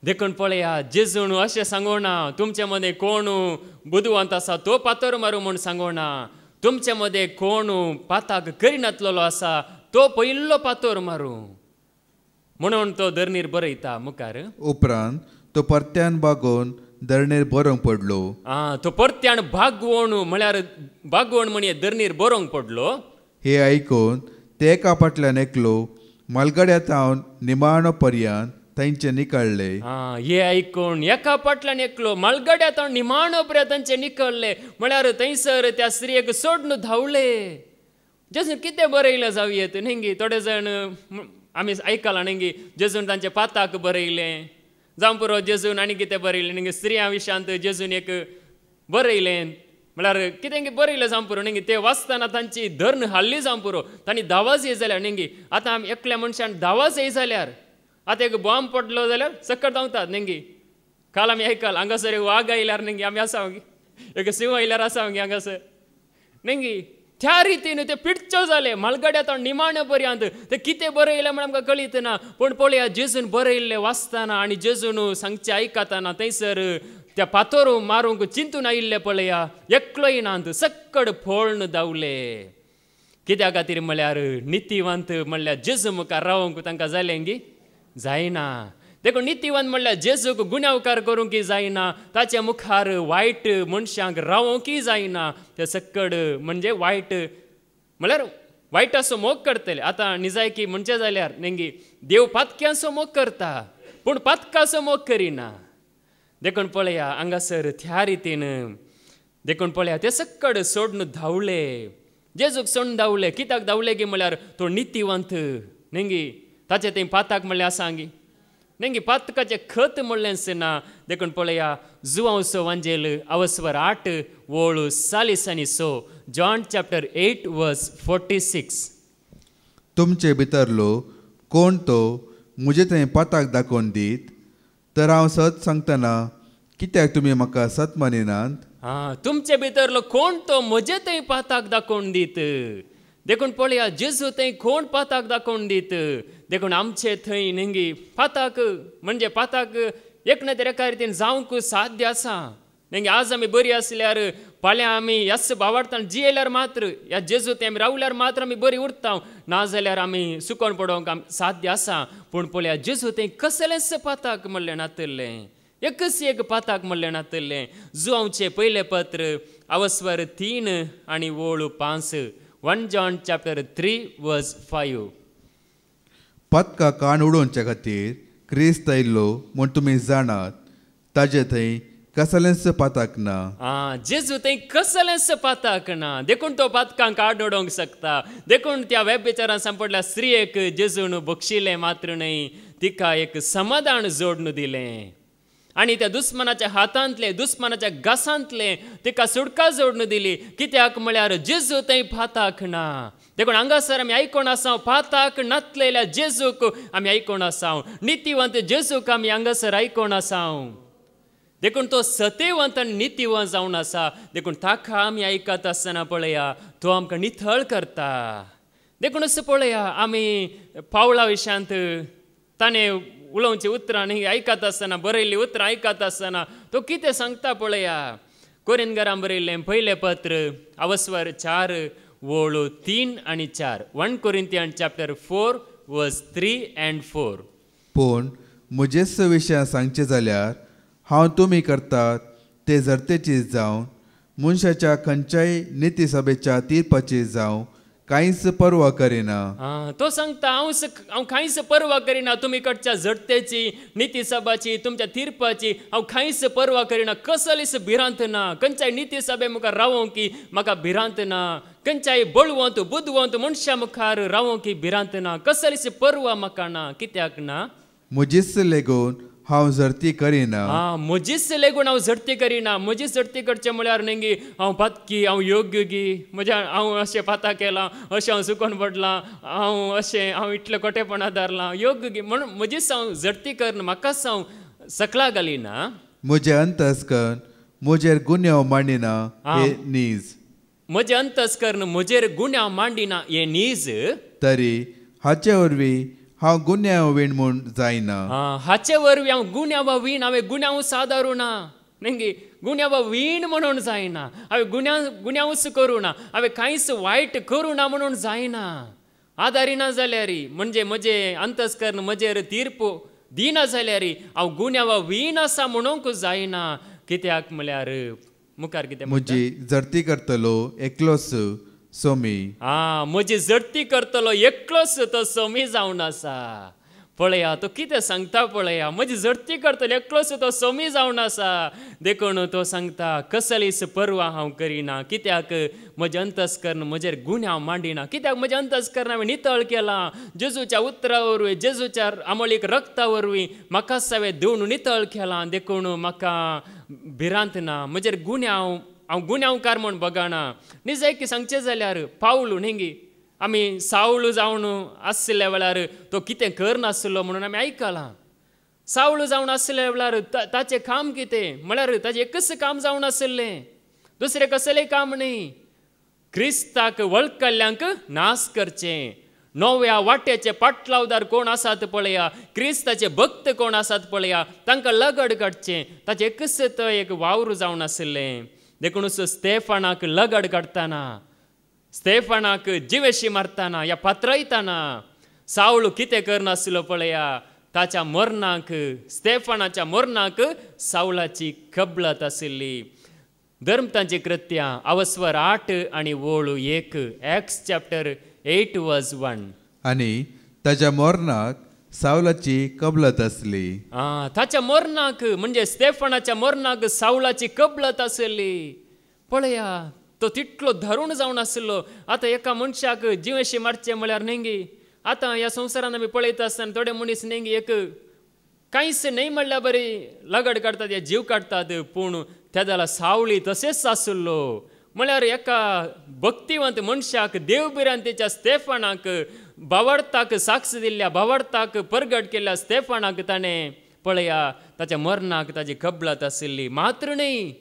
देखून पळया जेजून अशें सांगोना तुमचे मदें कोण बुदवंत आसा तो फातर मारूं म्हूण सांगोना. तुमचे मदें कोण पाताक करिनातलेलो आसा तो पयलो फातर मारूं म्हणून तो धरणीर बरयता मुखार. उपरांत तो परत्यान बागोवन धरणेर बरोवंक पडलो. तो परत्यान भागवण म्हळ्यार भागवण म्हणये धरणीर बरोवंक पडलो. हे आयकून ते एका फाटल्यान एकलो मलगड्यात हांव निमाणो पर्यंत थंयचे निकळले. हे आयकून एका फाटल्यान एकलो मलगड्यात हांव निमाणो पर्यंत थंयचे निकळले. म्हळ्यार थंयसर त्या स्त्रियेक सोडून धांवले. जेजून कितें बरयलें जावयेत न्ही. थोडे जाण आमी आयकलां न्ही जेजून तांचे पाताक बरयलें, जावं पुरो जेजून आनी कितें बरयलें न्ही स्त्रियां विशयांत जेजून एक बरयलें. म्हळ्यार कितें बरयलें जावं पुरो न्ही ते वाचतना तांची धर्ण हाल्ली जावं पुरो तांणी दावाज ये जाल्यार न्ही. आतां आमी एकल्या मनशान दावाज ये जाल्यार आतां एक बॉम्ब पडलो जाल्यार सकट धांवतात न्ही. काल आमी आयकलां हांगासर एक वाग आयल्यार न्ही आमी आसा एक सिंह आयल्यार आसा हांगासर न्ही. त्या रितीन ते पिड्च्यो जाले मलगड्यात निमाणे पर्यंत. ते कितें बरयलें म्हण आमकां कळीत ना. पूण पळया जेजून बरयल्लें वाचतना आनी जेजून सांगचें आयकतना थंयसर त्या फातर मारूंक चिंतून आयिल्ले पळया एकलोय नात सकड फोळण धांवले. कित्या खातीर म्हळ्यार नितीवंत म्हणल्यार जेजू मुखार रावंक तांकां जालें की जायना. देखून नितीवंत म्हणल्यार जेजूक गुन्यांवकार करूंकय जायना, ताच्या मुखार वायट मनशांक रावोंकय जायना. ते सकड म्हणजे वायट म्हळ्यार वायटाचो मोग करतले. आतां निजायकी म्हणचे जाल्यार नेंगी देव पातक्यांचो मोग करता पूण पातकाचो मोग करिना. देखून पळया हांगासर त्या रितीन देखून पळया ते सकड सोडून धांवले, जेजूक सोडून धांवले. कित्याक धांवले की म्हळ्यार तो नितीवंत नेंगी ताचे थंय पाताक म्हणलें आसा गी नेंगी पातकाचें खत म्हणलेंच ना. देखून पळया जुवांवचो वांजेल अवस्वर 8 वोळू 40 आनी 6 जॉन चॅप्टर 8 वर्स 46. तुमचे भितरलो कोण तो म्हजे थंय पाताक दाखोवन दीत, तर हांव सत सांगतना कित्याक तुमी म्हाका सत मानिनात? तुमचे भितरलो कोण तो म्हजे थंय पाताक दाखोवन दीत. देखून पळया जेजू थंय कोण पाताक दाखोवन दीत. देखून आमचे थंय नेंगी पाताक म्हणजे पाताक एक ना तरी एका रितीन जावंक साध्य आसा. नेंगी आज आमी बरी आसल्यार फाल्यां आमी ह्याच भावार्थान जियेल्यार मात्र ह्या जेजू थंय आमी रावल्यार मात्र आमी बरी उरता, नाजाल्यार आमी सुकोन पडोवंक साध्य आसा. पूण पळया जेजू थंय कसलेंच पाताक म्हणलें नातलें, एकच एक पाताक म्हणलें नातलें. जुवांवचें पयलें पत्र अवस्वर 3 आनी वोळू 5 1 जॉन चॅप्टर 3 वर्स 5. पत्का कान उडोवचे खातीर क्रिस्त आयिल्लो म्हूण तुमी जाणात, ताजे थंय कसलेंच पाताक ना. जेजू थंय कसलेंच पाताक ना. देखून तो पातकांक आड उडोवंक शकता. देखून त्या वेबविचारान सांपडल्या स्त्रियेक जेजून बक्षिलें मात्र न्हय, तिका एक समाधान जोडून दिलें आनी त्या दुस्मनाच्या हातांतले दुस्मनाच्या घासांतले तिका सुटका जोडून दिली. कित्याक म्हळ्यार जेजू थंय पाताक ना. देखून हांगासर आमी आयकोन आसा पाताक नातलेल्या जेजूक आमी आयकोन आसा, नितीवंत जेजूक आमी हांगासर आयकोन आसा. देखून तो सत्यवंत आनी नितीवंत जावन आसा. देखून ताका आमी आयकत आसतना पळया तो आमकां नितळ करता. देखून असो पळया आमी पावला विशयांत ताणें उलोवचें उतरां न्ही आयकत आसतना बरयल्लीं उतरां आयकत आसतना तो कितें सांगता पळया. कोरिंथकारांक बरयल्लें पयलें पत्र अवस्वर 4 वोळू 3 आनी 4 1 कोरिंथियन चॅप्टर 4 वर्स 3 and 4. पूण म्हजेच विशयां सांगचें जाल्यार हांव तुमी करतात ते जरतेची जावं मनशाच्या खंयच्याय निती सभेच्या तीर्पाची जावं कांयच पर्वा करिना. तो सांगता हांव कांयच पर्वा करिना. तुमी कडच्या जडतेची निती सभाची तुमच्या तीर्पाची हांव कांयच पर्वा करिना. कसलीच भिरांत ना. खंयच्याय निती सभे मुखार रावोंकी म्हाका भिरांत ना. खंयच्याय बळवंत बुदवंत मनशा मुखार रावोंकी भिरांत ना. कसलीच पर्वा म्हाका ना. कित्याक ना? म्हजीच लेगून हांव झरती करिना. म्हजीच लेगून हांव झडती करिना. म्हजीच झडती करचें म्हळ्यार नेंगी हांव पातकी हांव योग्य गी म्हज्या हांव अशें पाता केलां अशें हांव सुकोन पडलां हांव इतलें कोटेपणां धरलां योग्य गी म्हणून म्हजीच हांव झडती करना. म्हाकाच हांव सकला घालिना. म्हजें अंतस्करण म्हजेर गुन्यांव मांडिना हे नीज. म्हजें अंतस्करण म्हजेर गुन्यांव मांडिना हे नीज. तरी हाचे वरवीं हांव गुन्यांव वीण म्हूण जायना. हाचे वरवीं हांव गुन्यांव वीण हांवें गुन्यांव सादारू ना. नेंगी गुन्यांव वीण म्हणून जायना. हांवें गुन्यांवच करूं ना. हांवें कांयच वायट करूं ना म्हणून जायना. आदारिना जाल्यार म्हणजे म्हजें अंतस्करण म्हजेर तीर्प दिना जाल्यार हांव गुन्यांव वीण आसा म्हणूंक जायना. कित्याक म्हळ्यार मुखार कितें म्हजी जरती करतलो एकलोच सोमी. म्हजी जडती करतलो एकलोच तो सोमी जावन आसा. पळया तो कितें सांगता पळया. म्हजी जडती करतलो एकलोच तो सोमी जावन आसा. देखून तो सांगता कसलीच पर्वा हांव करिना. कित्याक म्हजें अंतस्करण म्हजेर गुन्यांव मांडिना. कित्याक म्हजें अंतस्करण हांवें नितळ केलां. जेजूच्या उतरा वरवीं जेजूच्या आमोलीक रक्ता वरवीं म्हाकाच हांवें धुवन नितळ केलां. देखून म्हाका भिरांत ना. म्हजेर हांव गुन्यांवकार म्हूण बगाना. निजायकी सांगचें जाल्यार पावलू न्ही आमी सावळू जावन आसले वेळार तो कितें करनासलो म्हणून आमी आयकलां. सावळू जावन आसले वेळार ताचें काम कितें म्हळ्यार ताचें एकच काम जावन आसलें. दुसरें कसलेंय काम न्ही. क्रिस्ताक वळखल्ल्यांक नाश करचें. नव्या वाट्याचे पाटलावदार कोण आसात पळया क्रिस्ताचे भक्त कोण आसात पळया तांकां लगड काडचें. ताचें एकच तो एक वावर जावन आसलें. देखून स्तेफानाक लगड काडटाना स्तेफानाक जिवेशी मारताना या पात्रयताना सावळ कितें करनासलो पळया, ताच्या मरणाक, स्तेफानाच्या मरणाक सावळाची कबलात आशिल्ली. धर्मतांची कृत्यां अवस्वर 8 आनी वोळू 1, एक्स चॅप्टर 8 वर्स 1. आनी ताच्या मरणाक सावलाची कबलत असली. ताच्या मरणाक म्हणजे स्तेफानाच्या मरणाक सावळाची कबलत आसली. पळया, तो तितलो धरून जावन आसलो. आतां एका मनशाक जिवेशी मारचें म्हळ्यार नेंगी, आतां ह्या संवसारान आमी पळयता आसतना थोडे मनीस नेंगी एक कांयच न्ही म्हणल्यार बरी लगड काडटात, हे जीव काडटात. पूण त्या जाल्यार सावळी तशेंच आसलो. म्हळ्यार एका भक्तिवंत मनशाक देवबिरांतेच्या स्तेफानाक भावार्थाक साक्ष दिल्ल्या, भावार्थाक परगट केल्ल्या स्तेफानाक ताणें पळया ताच्या मरणाक ताची कबलात आशिल्ली. मात्र न्ही,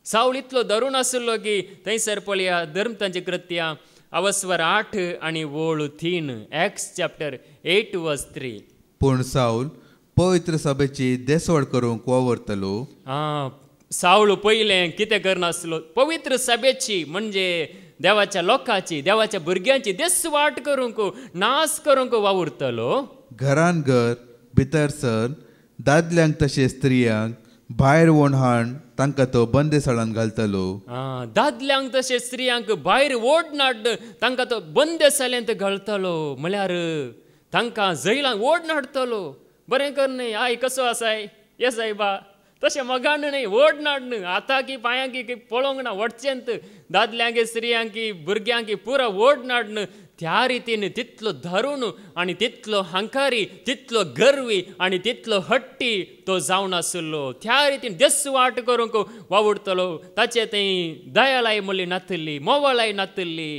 सावळ इतलो धरून आसलो की थंयसर पळया धर्मतांची कृत्यां अवस्वर 8 आनी वोळू 3, एक्स चॅप्टर 8 वर्स 3. पूण साऊल पवित्र सभेची देसवड करूंक वावरतलो. सावळ पयलें कितें करनासलो, पवित्र सभेची म्हणजे देवाच्या लोकांची, देवाच्या भुरग्यांची देसवाट करूंक, नाश करूंक वावुरतलो. घरान घर भितर सर दादल्यांक तशें स्त्रियांक भायर वोण हाण तांकां तो बंदेसाळान घालतलो. दादल्यांक तशें स्त्रियांक भायर ओडनाड तांकां तो बंदेसाळ्यांत घालतलो. म्हळ्यार तांकां जैलांत ओडनाडतलो. बरें कर न्ही, आय कसो आसाय, ये सायबा तशें मगान न्ही, ओडनाड न्ही. आतां की पांयां की पळोवंक ना, वटचेंत दादल्यांक स्त्रियांक की भुरग्यांक पुरा ओडनाड न्ही. त्या रितीन तितलो धरून आनी तितलो हंकारी, तितलो गर्वी आनी तितलो हट्टी तो जावन आसलो. त्या रितीन देसवाट करूंक वावुरतलो. ताचे थंय दयालाई म्हणली नातल्ली, मोवाळाय नातल्ली,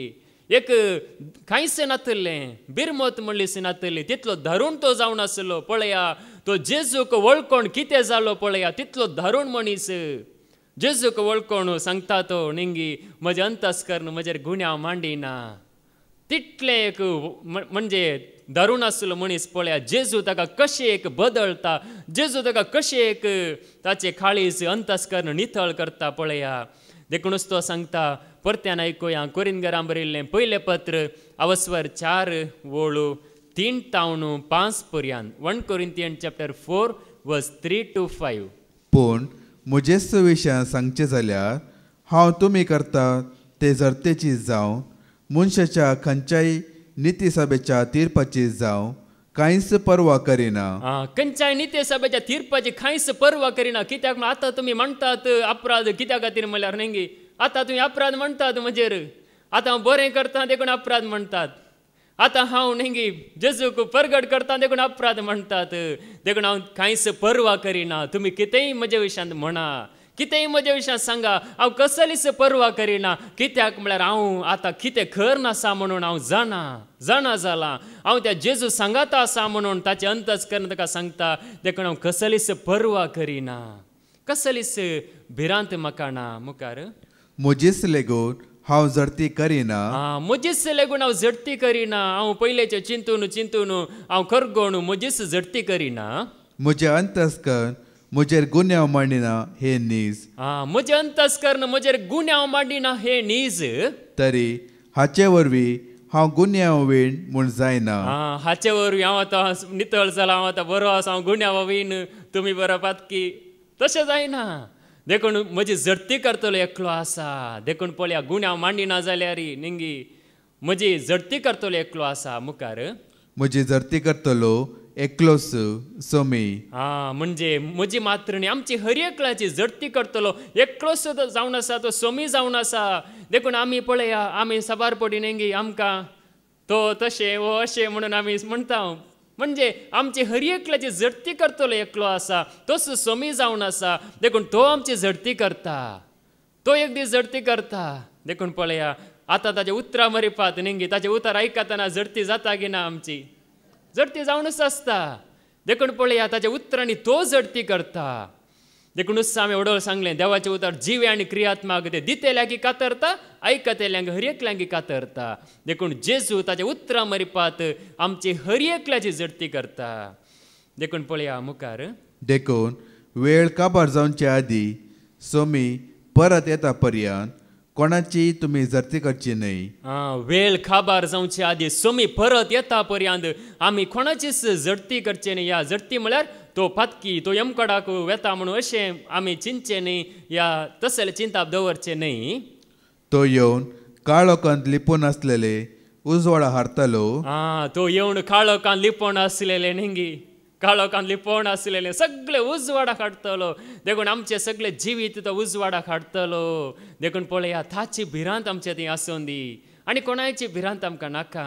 एक कांयच नातल्लें, बिरमत म्हणलीच नातल्ली. तितलो धरून तो जावन आसलो. पळया तो जेजूक वळखोन कितें जालो पळया, तितलो धरून मनीस जेजूक वळखोन सांगता तो नेंगी म्हजें अंतस्करण म्हजेर गुन्यांव मांडिना. तितलें एक म्हणजे धरून आसलो मनीस. पळया जेजू ताका कशें एक बदलता, जेजू ताका कशें एक ताचे काळीज अंतस्करण नितळ करता. पळया देखूनच तो सांगता, परत्यान आयकुया कोरिंथीकांक बरयल्लें पयलें पत्र अवस्वर 4 वोळू 3 तावन 5 पर्यंत. 1 Corinthians chapter 4 verse 3 to 5. पूण मुजेस्त विशयां सांगचें जाल्यार हांव तुमी करता ते जरतेची जावं मनशाच्या खंयच्याय निती सभेच्या तीर्पाची जावं कांयच पर्वा करिना. खंयच्याय निती सभेच्या तीर्पाची कांयच पर्वा करिना. कित्याक आतां तुमी म्हणटात अपराध कित्या खातीर म्हळ्यार नेंगी, आतां तुमी अपराध म्हणटात म्हजेर. आतां हांव बरें करता देखून अपराध म्हणटात. आतां हांव नेंगी जेजूक परगट करता देखून अपराध म्हणटात. देखून हांव कांयच पर्वा करिना. तुमी कितेंय म्हज्या विशयांत म्हणा, कितेंय म्हज्या विशयांत सांगा, हांव कसलीच पर्वा करिना. कित्याक म्हळ्यार हांव आतां कितें करना आसा म्हणून हांव जाणा जालां. हांव त्या जेजू सांगात आसा म्हणून ताचे अंतस्करण ताका सांगता. देखून हांव कसलीच पर्वा करिना, कसलीच भिरांत म्हाका ना. मुखार मुजीस लेगून हांव जरती करिना. मुजीस लेगून हांव जडती करिना. हांव पयलेचें चिंतून हांव करगोण मुजीस जडती करिना. म्हजें अंतस्करण म्हजेर गुन्यांव मांडिना हे नीज. म्हजें अंतस्करण म्हजेर गुन्यांव मांडिना हे नीज. तरी हाचे वरवीं हांव गुन्यांव वेण म्हूण जायना. हाचे वरवीं हांव आतां नितळ जाला, हांव आतां बरो आसा, हांव गुन्यांव वेण तुमी बरो पातकी, तशें जायना. देखून म्हजी जडती करतलो एकलो आसा. देखून पळया गुन्यांव मांडिना जाल्यार नेंगी म्हजी जडती करतलो एकलो आसा. मुखार म्हजी जरती करतलो एकलोच सोमी. म्हणजे म्हजी मात्र न्ही, आमची हर एकल्याची जडती करतलो एकलोच जावन आसा, तो सोमी जावन आसा. देखून आमी पळया आमी सबार पडी नेंगी आमकां तो तशें वो अशें म्हणून आमी म्हणटा. म्हणजे आमची हर एकल्याची जडती करतलो एकलो आसा, तोच सोमी जावन आसा. देखून तो आमची जडती करता, तो एक दीस जडती करता. देखून पळया आतां ताचे उतरां मरिपात नेंगी, ताचे उतर आयकतना जडती जाता की ना, आमची जडती जावनच आसता. देखून पळया ताच्या उतरांनी तो जडती करता. देखूनच हांवें वडोळ सांगलें देवाचें उतर जिवे आनी क्रियात्मक ते दितेल्यांकी कातरता, आयकतेल्यांक हर एकल्यांकी कातरता. देखून जेजू ताच्या उतरां मरिपात आमची हर एकल्याची जडती करता. देखून पळया मुखार देखून वेळ काबार जावचे आदीं सोमी परत येता पर्यंत कोणाची तुम्ही जर्ती करची नाही. वेळ खाबार जावचे आदी सोमी परत येता पर्यंत आमी कोणाचीच जडती करचे न्ही. या जडती म्हळ्यार तो पातकी तो यमकडाक वेता म्हणून अशें आमी चिंतचे न्ही, या तसले चिंताप दवरचे न्ही. तो येवन काळोखांत लिपून असलेले उजवाडा हारतलो. तो येवन काळोखान लिपोवन आसलेले न्ही, काळोखान लिपोवन आसलेले सगळे उजवाडाक हाडटलो. देखून आमचे सगळे जिवीत तो उजवाडाक हाडटलो. देखून पळया ताची भिरांत आमचे थंय आसूं दी आनी कोणाची भिरांत आमकां नाका.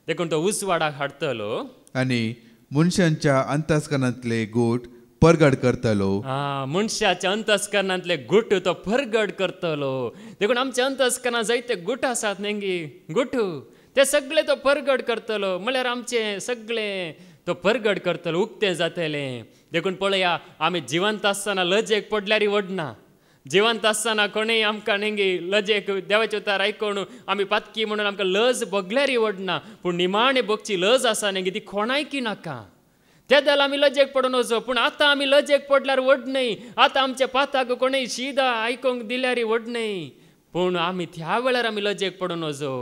देखून तो उजवाडाक हाडटलो आनी मनशांच्या अंतस्करणांतले गूट परगड करतलो. मनशाच्या अंतस्करणांतले गुट तो परगड करतलो. देखून आमच्या अंतस्करणांत जायते गुट आसात न्ही, गुट ते सगळे तो परगड करतलो. म्हळ्यार आमचे सगळे तो परगड करतलो, उक्ते जातले. देखून पळया आमी जिवंत आसतना लजेक पडल्यार वडना. जिवंत आसतना कोणेय आमकां न्ही लजेक देवाचे उतार आयकून आमी पातकी म्हणून आमकां लज बगल्यार वडना. पूण निमाणे बगची लज आसा न्ही ती कोणायकी नाका. त्या जाल्यार आमी लजेक पडून वचो. पूण आतां आमी लजेक पडल्यार वडनय. आतां आमच्या पाताक कोणेय शिदा आयकूंक दिल्यार वडनय. पूण आमी त्या वेळार आमी लजेक पडून वचो.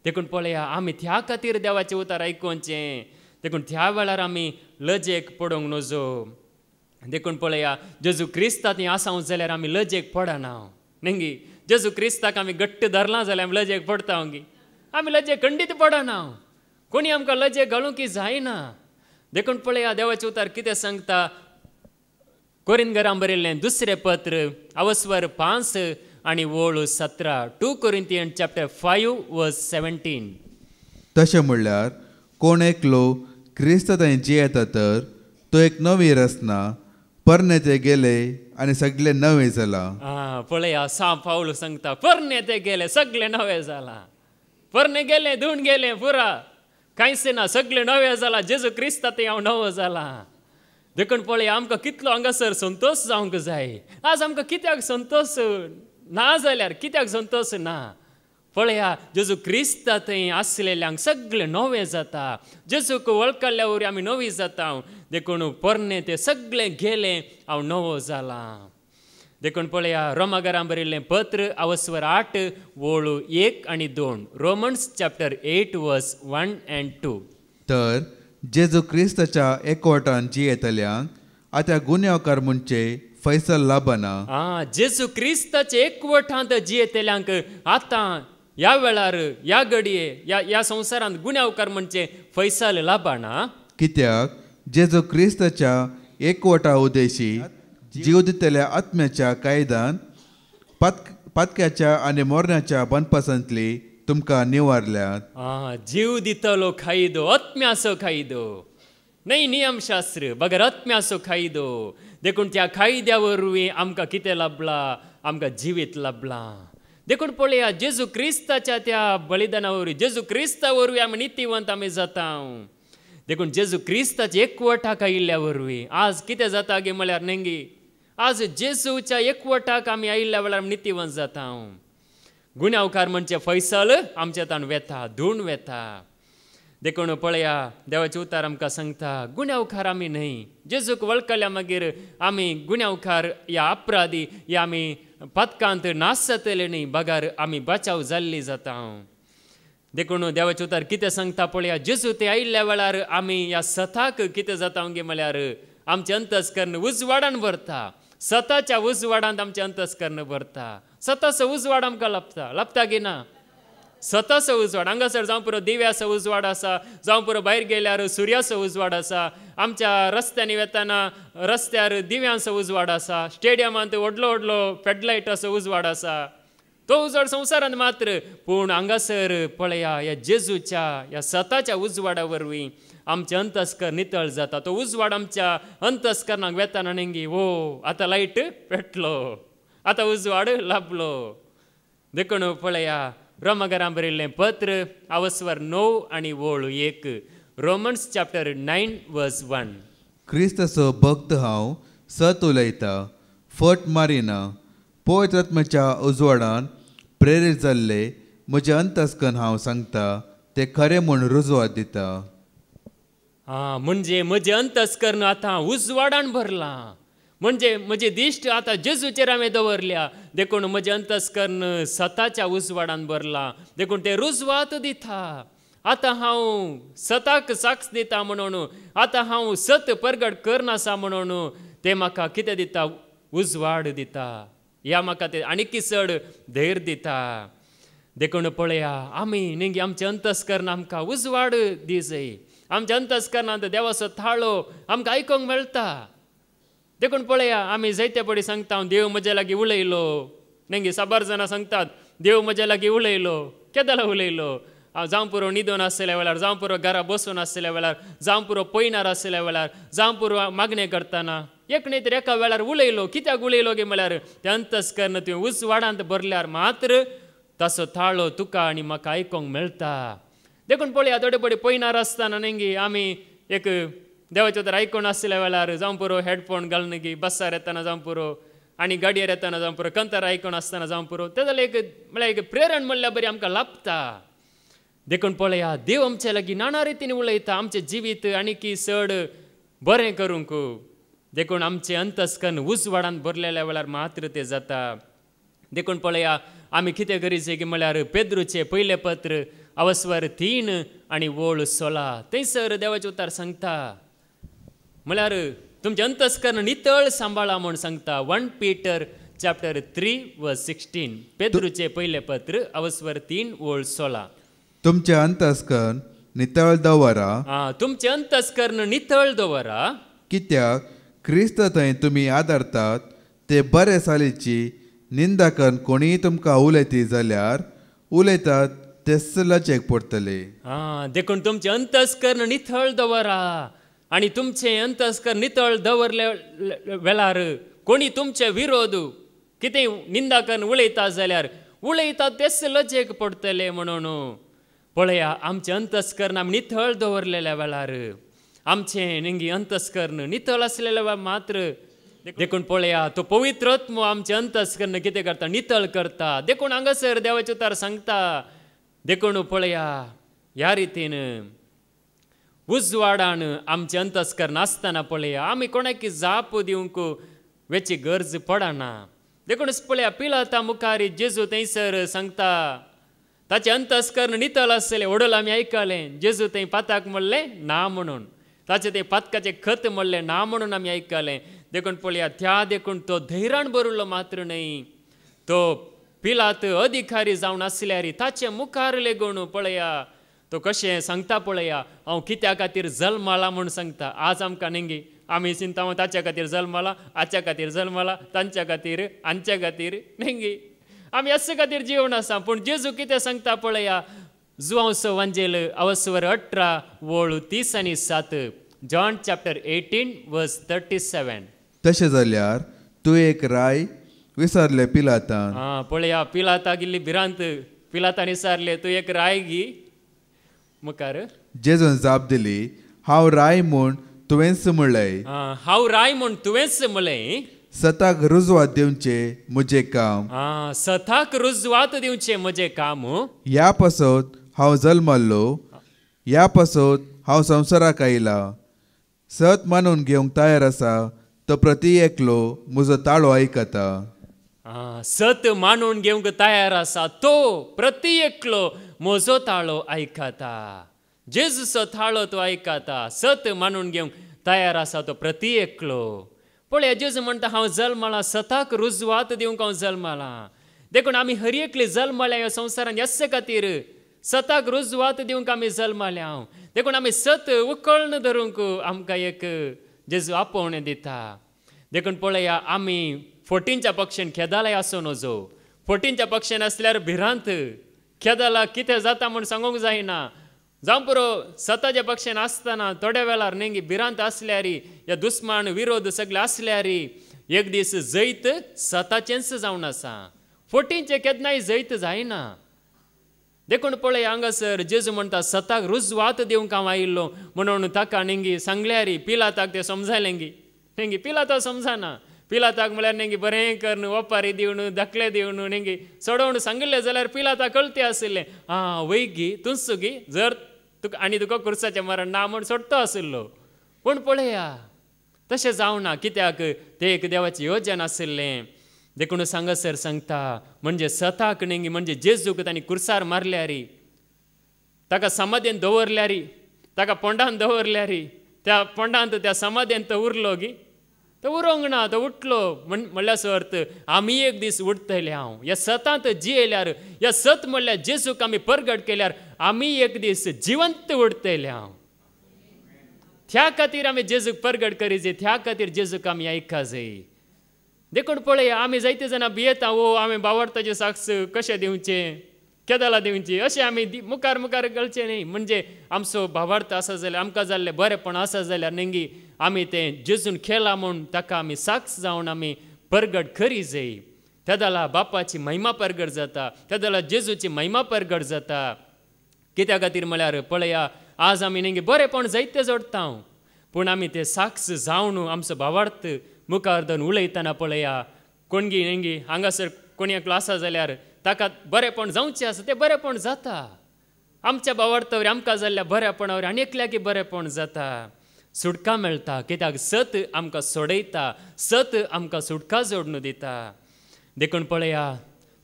देखून पळया आमी त्या खातीर देवाचे उतार आयकोवचें. देखून त्या वेळार आमी लजेक पडोंक नजो. देखून पळया जेजू क्रिस्तांत आसांव जाल्यार आमी लजेक पडना न्ही. जेजू क्रिस्ताक आमी घट्ट धरलां जाल्यार आमी लजेक पडटा न्ही. आमी लजेक खंडीत पडना. कोणी आमकां लजेक घालूंक जायना. देखून पळया देवाचे उतार कितें सांगता. कोरिंथीकांक बरयल्लें दुसरें पत्र अवस्वर 5 आनी वोळ 17. 2 Corinthians chapter 5 verse 17. तशें म्हणल्यार कोण एकलो क्रिस्त थंय जियेता तर तो एक नवी रचना. परने ते गेले आनी सगळे नवे जाला. पळया सा पाऊल सांगता परने ते गेले सगळे नवे जाला. परने गेले धुवन गेले पुरा कांयच ना, सगळे नवे जाला. जेजू क्रिस्तांत हांव नवो जाला. देखून पळया आमकां कितलो हांगासर संतोश जावंक जाय. आज आमकां कित्याक संतोश ना जाल्यार कित्याक संतोश ना. पळया जेजू क्रिस्तांत थंय आसलेल्यांक सगळे नवे जाता. जेजूक वळखल्या वरी आमी नवी जाता. देखून परने ते सगळे गेले हांव नवो जाला. देखून पळया रोमाकारांक बरयल्लें पत्र अवस्वर 8 वोळ 1 आनी 2. Romans chapter 8 verse 1 and 2. तर जेजू क्रिस्ताच्या एकवटान जियेतल्यांक आतां गुन्यांवकार म्हणचे फैसल लाभना. जेजू क्रिस्ताचे एकवटांत जियेतल्यांक आतां ह्या वेळार ह्या घडये ह्या संवसारांत गुन्यांवकार म्हणचे फैसल लाभना. कित्याक जेजू क्रिस्ताच्या एकवटा उदेशी जीव दितल्या आत्म्याच्या कायद्यान पातक्याच्या आनी मोरण्याच्या बंदपासांतली तुमकां निवारल्यात. जीव दितलो कायदो आत्म्याचो कायदो नाही नियमशास्त्र बगर आत्म्याचो कायदो. देखून त्या कायद्या वरवीं आमकां कितें लाभला. आमकां जिवीत लाभला. देखून पळया जेजू क्रिस्ताच्या त्या बलिदाना वरवीं जेजू क्रिस्ता वरवीं आमी नितीवंत आमी जाता. देखून जेजू क्रिस्ताच्या एकवटाक आयिल्ल्या वरवीं आज कितें जाता गे म्हळ्यार न्ही आज जेजूच्या एकवटाक आमी आयिल्ल्या वेळार नितीवंत जाता. गुन्यांवकार म्हणचे फैसल आमच्या तान वेता धुवन वेता. देखून पळया देवाचे उतार आमकां सांगता गुन्यांवकार आमी न्हय. जेजूक वळखल्या मागीर आमी गुन्यांवकार या अपराधी या आमी पातकांत नाश जातले न्ही बगार आमी बचाव जाल्ली जाता. देखून देवाचे उतार कितें सांगता पळया जेजू ते आयिल्ल्या वेळार आमी ह्या सताक कितें जाता गे म्हळ्यार आमचें अंतस्करण उजवाडान भरता. सताच्या उजवाडांत आमचें अंतस्करण भरता. सताचो उजवाड आमकां लाभता गे ना. सताचो उजवाड हांगासर जावं पुरो दिव्याचो उजवाड आसा जावं पुरो भायर गेल्यार सुर्याचो उजवाड आसा. आमच्या रस्त्यांनी वेताना रस्त्यार दिव्यांचो उजवाड आसा. स्टेडियमांत व्हडलो व्हडलो फेडलायटाचो उजवाड आसा. तो उजवाड संवसारांत मात्र. पूण हांगासर पळया ह्या जेजूच्या ह्या सताच्या उजवाडा वरवीं आमचें अंतस्करण नितळ जाता. तो उजवाड आमच्या अंतस्करणाक वेताना न्ही वो आतां लायट पेटलो आतां उजवाड लाभलो. देखून पळया रोमाकारांक बरयल्लें पत्र अवस्वर 9 आनी वोळ 1. Romans chapter 9 verse 1. क्रिस्ताचो भक्त हांव सत उलयता फट मारिना. पवित्र आत्म्याच्या उजवाडान प्रेरीत जाल्ले म्हजें अंतस्करण हांव सांगता ते खरें म्हूण रुजवात दिता. म्हणजे म्हजें अंतस्करण आतां उजवाडान भरलां. म्हणजे म्हजे दिश्ट आतां जेजूचेर हांवें दवरल्या, देखून म्हजें अंतस्करण सताच्या उजवाडान भरला, देखून ते रुजवात दिता. आतां हांव सताक साक्ष दिता म्हणून, आतां हांव सत परगट करनासा म्हणून ते म्हाका कितें दिता, उजवाड दिता. ह्या म्हाका ते आनीक चड धैर्य दिता. देखून पळया, आमी नेगी आमचें अंतस्करण आमकां उजवाड दी जाय. आमच्या अंतस्करणांत देवाचो थाळो आमकां आयकोंक मेळटा. देखून पळया, आमी जायते पडी सांगता देव म्हजे लागीं उलयलो. नेगी साबार जाणां सांगतात देव म्हजे लागीं उलयलो. केदां उलयलो? हांव जावं पुरो न्हिदून आसल्या वेळार, जावं पुरो घरा बसून आसल्या वेळार, जावं पुरो पयनार आसल्या वेळार, जावं पुरो मागणें करतना एक न्ही तर एका वेळार उलयलो. कित्याक उलयलो गे म्हळ्यार तें अंतस्करण तुवें उजवाडांत भरल्यार मात्र ताचो थाळो तुका आनी म्हाका आयकोंक मेळटा. देखून पळया, थोडे पडी पयनार आसतना नेगी आमी एक देवाचें तर आयकोन आसल्या वेळार जावं पुरो हेडफोन घालून गी बसार येतना जावं पुरो आनी गाडयेर येतना जावं पुरो कंतार आयकोन आसतना जावं पुरो तें जाल्यार एक म्हळ्यार एक प्रेरण म्हणल्यार बरी आमकां लाभता. देखून पळया, देव आमचे लागीं नाना रितीन उलयता आमचें जिवीत आनीक चड बरें करूंक. देखून आमचें अंतस्करण उजवाडान भरलेल्या वेळार मात्र तें जाता. देखून पळया, आमी कितें करीचें की म्हळ्यार पेद्रूचें पयलें पत्र अवस्वर 3 आनी वोळ 16 थंयसर देवाचें उतार सांगता. म्हळ्यार तुमचें अंतस्करण नितळ सांबाळा म्हूण सांगता. 1 Peter chapter 3:16 पेद्रूचें पयलें पत्र अवस्वर 3 वोळ 16. तुमचें अंतस्करण नितळ दवरा. तुमचें अंतस्करण नितळ दवरा. कित्याक क्रिस्त थंय तुमी आदारतात ते बरे सालीची निंदा करून कोणीय तुमकां उलयती जाल्यार उलयतात ते लचेक पडटले. देखून तुमचें अंतस्करण नितळ दवरा. आनी तुमचें अंतस्करण नितळ दवरले वेळार कोणी तुमचे विरोध कितें निंदा करून उलयता जाल्यार उलयतात तेच लचेक पडटले म्हणून. पळया, आमचें अंतस्करण आमी नितळ दवरलेल्या वेळार आमचें नेंगी अंतस्करण नितळ आसलेल्या वेळार मात्र देखून पळया, तो पवित्र आत्मो आमचें अंतस्करण कितें करता, नितळ करता. देखून हांगासर देवाचें उतार सांगता. देखून पळया, ह्या रितीन उजवाडान आमचें अंतस्करण आसतना पळया आमी कोणाक जाप दिवंक वेची गरज पडना. देखून पळया, पिलाता मुखार जेजू थंयसर सांगता ताचें अंतस्करण नितळ आसलें. ओडोल आमी आयकलें, जेजू थंय पाताक म्हणलें ना म्हणून, ताचें तें पातकाचें खत म्हणलें ना म्हणून आमी आयकलें. देखून पळया, त्या देखून तो धैर्यान बरयलो मात्र न्हय, तो पिलात अधिकारी जावन आसल्यार ताचे मुखार लेगून पळया तो कशें सांगता. पळया, हांव कित्या खातीर जल्माला म्हूण सांगता. आज आमकां नेंगी आमी चिंता ताच्या खातीर जल्माला, हाच्या खातीर जल्माला, तांच्या खातीर, हांच्या खातीर नेंगी आमी अशे खातीर जिवन आसा. पूण जेजू कितें सांगता पळया, जुआंवचो वांजेल अवस्वर 18 वोळ 30 आनी 7 जॉन chapter 18:37. तशें जाल्यार तूं एक राय विसरले पिलातान. पळया, पिलाता गेल्ली भिरांत. पिलातान विचारले तूं एक राय गी मुखार. जेजून जाप दिली, हांव राय म्हूण तुवेंच म्हणलें. हांव राय म्हूण तुवेंच म्हणलें. सताक रुजवात दिवचें म्हजें काम. सताक रुजवात दिवचें म्हजें काम. ह्या पासत हांव जल्मल्लो, ह्या पासत हांव संवसाराक आयला. सत मानून घेवंक तयार आसा तो प्रती एकलो म्हजो ताळो आयकता. सत मानून घेवंक तयार आसा तो प्रती एकलो म्हजो ताळो आयकता. जेजूचो थाळो तो आयकता. सत मानून घेवंक तयार आसा तो प्रती एकलो. पळया, जेजू म्हणटा हांव जल्माला, सताक रुजवात दिवंक हांव जल्माला. देखून आमी हर एकली जल्माल्या ह्या संवसारान ह्या खातीर सताक रुजवात दिवंक आमी जल्माल्या. देखून आमी सत उकळण धरूंक आमकां एक जेजू आपोवणें दिता. देखून पळया, आमी फोटींच्या पक्षान खेदालाय आसूं नजो. फोटींच्या पक्षान आसल्यार भिरांत खेदाला कितें जाता म्हूण सांगूंक जायना. जावं पुरो सताच्या पक्षान आसतना थोड्या वेळार नेंगी भिरांत आसल्यार ह्या दुस्मान विरोध सगळे आसल्यार एक दीस जैत सताचेंच जावन आसा. फोटींचे केन्नाय जैत जायना. देखून पळय, हांगासर जेजू म्हणटा सताक रुजवात दिवंक हांव आयिल्लो म्हणून ताका नेंगी सांगल्यार पिलाताक तें समजायलें गी. नेंगी पिलाता समजना. पिलाताक म्हळ्यार नेंगी बरें करून ओपारी दिवन धाकले दिवन नेंगी सोडवून सांगलें जाल्यार पिलाता कळतें आशिल्लें. वय गी तुंच गी, जर तुका आनी तुका कुर्साचें मरण ना म्हूण सोडतो आशिल्लो. पूण पळया, तशें जावना, कित्याक तें एक देवाचें येवजन आशिल्लें. देखून हांगासर सांगता म्हणजे सताक न्ही, म्हणजे जेजूक तांणी कुर्सार मारल्या री, ताका समाधीन दवरल्या री, ताका पोंडान दवरल्या री, त्या पोंडांत त्या समाधीन तो उरलो गी, तो उरोंक ना, तो उठलो. म्हणल्यार अर्थ आमी एक दीस उठतले. हांव ह्या सतांत जियेल्यार, ह्या सत म्हणल्यार जेजूक आमी परगट केल्यार आमी एक दीस जिवंत उठतले. हांव त्या खातीर आमी जेजूक परगट करी जाय, त्या खातीर जेजूक आमी आयका जाय. देखून पळया, आमी जायते जाणां भियेता, आमी भावार्थाचे साक्ष कशें दिवचें, केदाला दिवची, अशें आमी मुखार मुखार घालचें न्ही. म्हणजे आमचो भावार्थ आसा जाल्यार, आमकां जाल्लें बरेंपण आसा जाल्यार नेंगी आमी तें जेजून केलां म्हूण ताका आमी साक्ष जावन आमी परगट करी जाय. तेदाला बापाची महिमा परगट जाता, तेदाला जेजूची महिमा परगट जाता. कित्या खातीर म्हळ्यार पळया, आज आमी नेंगी बरेंपण जायते जोडटा, पूण आमी तें साक्ष जावन आमचो भावार्थ मुखार धरून उलयतना पळया, कोणगी नेंगी हांगासर कोणी एकलो आसा जाल्यार ताका बरेंपण जावचें आसा, तें बरेंपण जाता. आमच्या भावार्थावर आमकां जाल्ल्या बरेपणावर आनी एकल्याकी बरेंपण जाता. सुटका मेळटा, कित्याक सत आमकां सोडयता, सत आमकां सुटका जोडून दिता. देखून पळया,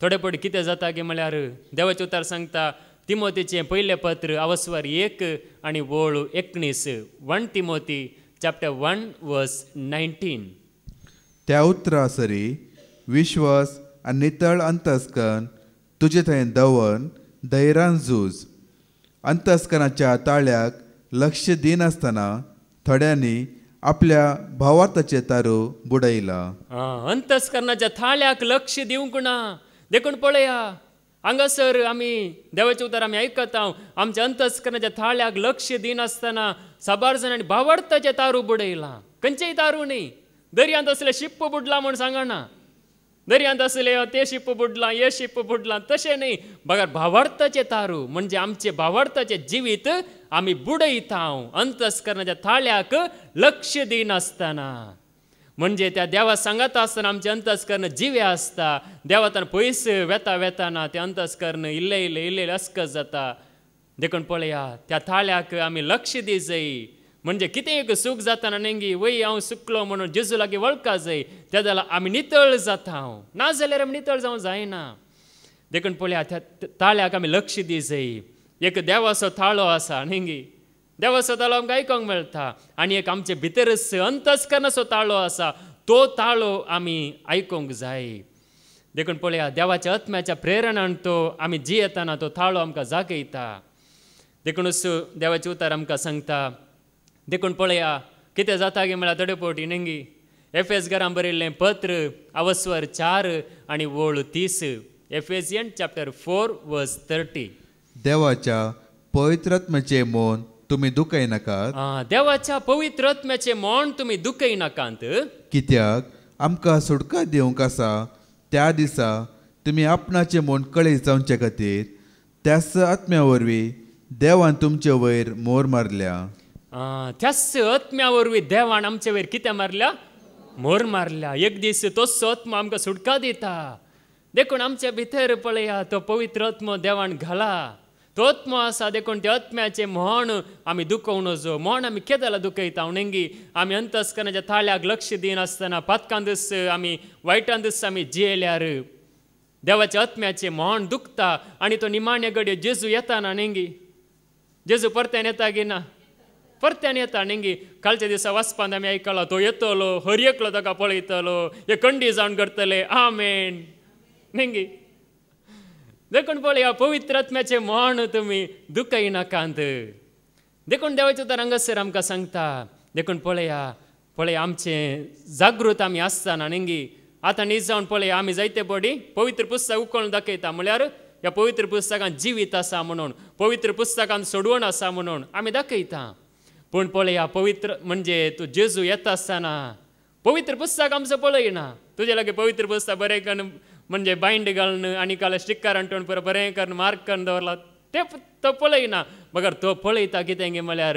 थोडे पट कितें जाता की म्हळ्यार देवाचें उतर सांगता, तिमोथीचें पयलें पत्र अवस्वर 1 आनी वोळ 19, 1 तिमोथी चॅप्टर 1 वर्स 19. त्या उतरा सरी विश्वास आनी नितळ अंतस्कन तुजे थंय दवन धैर्यान झूज. अंतस्कनाच्या ताळ्याक लक्ष दिनासतना थोड्यांनी आपल्या भावार्थाचे तारू बुडयला. अंतस्करणाच्या थाळ्याक लक्ष दिवंक ना. देखून पळया, हांगासर आमी देवाचें उतर आमी आयकता, आमच्या अंतस्करणाच्या थाळ्याक लक्ष दिनासतना साबार जाणांनी भावार्थाचे तारू बुडयला. खंयचेय तारू न्ही, दर्यांत असले शिप्प बुडला म्हूण सांगना, दर्यांत असले ते शिप बुडला, हे शिप बुडला, तशें न्ही. बघा, भावार्थाचे तारू म्हणजे आमचे भावार्थाचे जिवीत आमी बुडयता अंतस्करणाच्या थाळ्याक लक्ष दिनासतना. म्हणजे त्या देवा सांगत आसतना आमचे अंतस्करण जिवे आसता. देवातान पयस वेता वेताना तें अंतस्करण इल्लें इल्लें इल्लें अस्कत जाता. देखून पळया, त्या थाळ्याक आमी लक्ष दी जाय. म्हणजे कितें एक सूख जाताना नेंगी वय हांव सुकलो म्हणून जेजू लागीं वळखा जाय, त्या जाल्यार आमी नितळ जाता, ना जाल्यार आमी नितळ जावं जायना. देखून पळया, त्या ताळ्याक आमी लक्ष दी जाय. एक देवाचो ताळो आसा नेंगी, देवाचो ताळो आमकां आयकोंक मेळटा, आनी एक आमचे भितरच अंतस्करणाचो ताळो आसा, तो ताळो आमी आयकोंक जाय. देखून पळया, देवाच्या आत्म्याच्या प्रेरणान तो आमी जियेतना तो ताळो आमकां जागयता. देखूनच देवाचें उतर आमकां सांगता. देखून पळया, कितें जाता गे म्हळ्यार थोडे फावटी नेंगी एफेसकारांक बरयल्लें पत्र अवस्वर 4 आनी वोळ 30, एफेसियन चॅप्टर 4 वर्स 30. देवाच्या पवित्र आत्म्याचे मोन तुमी दुखयनाकात. देवाच्या पवित्र आत्म्याचे मोन तुमी दुखयनाकात. कित्याक आमकां सुटका दिवंक आसा त्या दिसा तुमी आपणाचे मोन कळे जावचे खातीर त्याच आत्म्या वरवीं देवान तुमचे वयर मोर मारल्या. त्याच आत्म्या वरवीं देवान आमचे वयर कितें मारल्या? मोर मारल्या. एक दीस तोच आत्मा आमकां सुटका दिता. देखून आमच्या भितर पळया, तो पवित्र आत्मो देवान घाला. तो आत्मो आसा. देखून त्या आत्म्याचे मोहन आमी दुखोवं नजो. मोहन आमी केदाला दुखयता नेंगी आमी अंतस्करणाच्या थाळ्याक लक्ष दिनासतना पातकां दीस आमी वायटां दीस आमी जियेल्यार देवाच्या आत्म्याचे मोहन दुखता. आनी तो निमाणे घडये जेजू येताना नेंगी, जेजू परत्यान येता गी ना, परत्यान येता नेंगी. कालच्या दिसा वचपान आमी आयकला तो येतलो, हर एकलो ताका पळयतलो, हे कंडी जावन करतले. आमेन नेंगी. देखून पळया, पवित्र आत्म्याचे मोहन तुमी दुखयनाकांत. देखून देवाचें उतर हांगासर आमकां सांगता. देखून पळया पळया, आमचें जागृत आमी आसतना नेंगी आतां न्हीद जावन पळया, आमी जायते पडी पवित्र पुस्तक उखलून दाखयता. म्हळ्यार ह्या पवित्र पुस्तकांत जिवीत आसा म्हणून, पवित्र पुस्तकांत सोडवण आसा म्हणून आमी दाखयता. पूण पळया, पवित्र म्हणजे तूं जेजू येता आसतना पवित्र पुस्तक आमचो पळयना. तुजे लागीं पवित्र पुस्तक बरें करून म्हणजे बायंड घालून आनी काल स्टिकर अंटून परत बरें करून मार्क करून दवरला ते तो पळयना. बगर तो पळयता कितें गे म्हळ्यार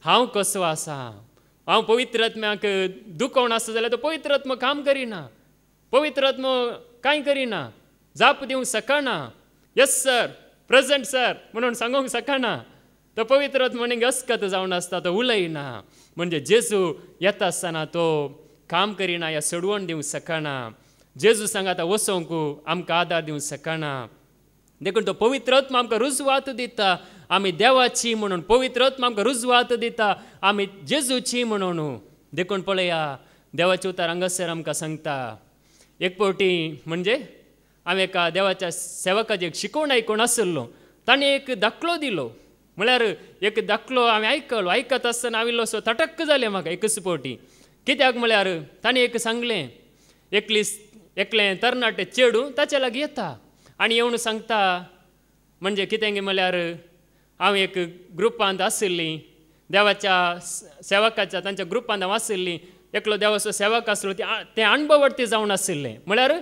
हांव कसो आसा. हांव पवित्र आत्म्याक दुखोवन आसा जाल्यार तो पवित्र आत्मो काम करिना, पवित्र आत्मो कांय करिना, जाप दिवंक शकना. यस सर, प्रेझेंट सर म्हणून सांगूंक शकना. तो पवित्र आत्मा नेंगे अस्कत जावन आसता, तो उलयना. म्हणजे जेजू येता आसतना तो काम करिना या सोडवण दिवंक शकना. जेजू सांगाता वसोंक आमकां आदार दिवंक शकना. देखून तो पवित्र आत्मा आमकां रुजवात दिता आमी देवाची म्हणून. पवित्र आत्मा आमकां रुजवात दिता आमी जेजूची म्हणून. देखून पळया देवाचे उतार हांगासर आमकां सांगता. एक फावटी म्हणजे हांवें एका देवाच्या सेवकाची एक शिकवण आयकून आसलो. ताणें एक दाखलो दिलो. म्हळ्यार एक दाखलो हांवें आयकलो. आयकत आसतना हांवें इल्लोसो तटक्क जालें म्हाका एकच फावटी. कित्याक म्हळ्यार ताणें एक सांगलें, एकलें तरणाटें चेडूं ताचे लागीं येता आनी येवन सांगता. म्हणजे कितें म्हळ्यार हांव एक ग्रुपांत आशिल्ली, देवाच्या सेवकाच्या तांच्या ग्रुपांत हांव आशिल्ली. एकलो देवाचो सेवक आसलो, तें अणभवर्ती जावन आशिल्लें, म्हळ्यार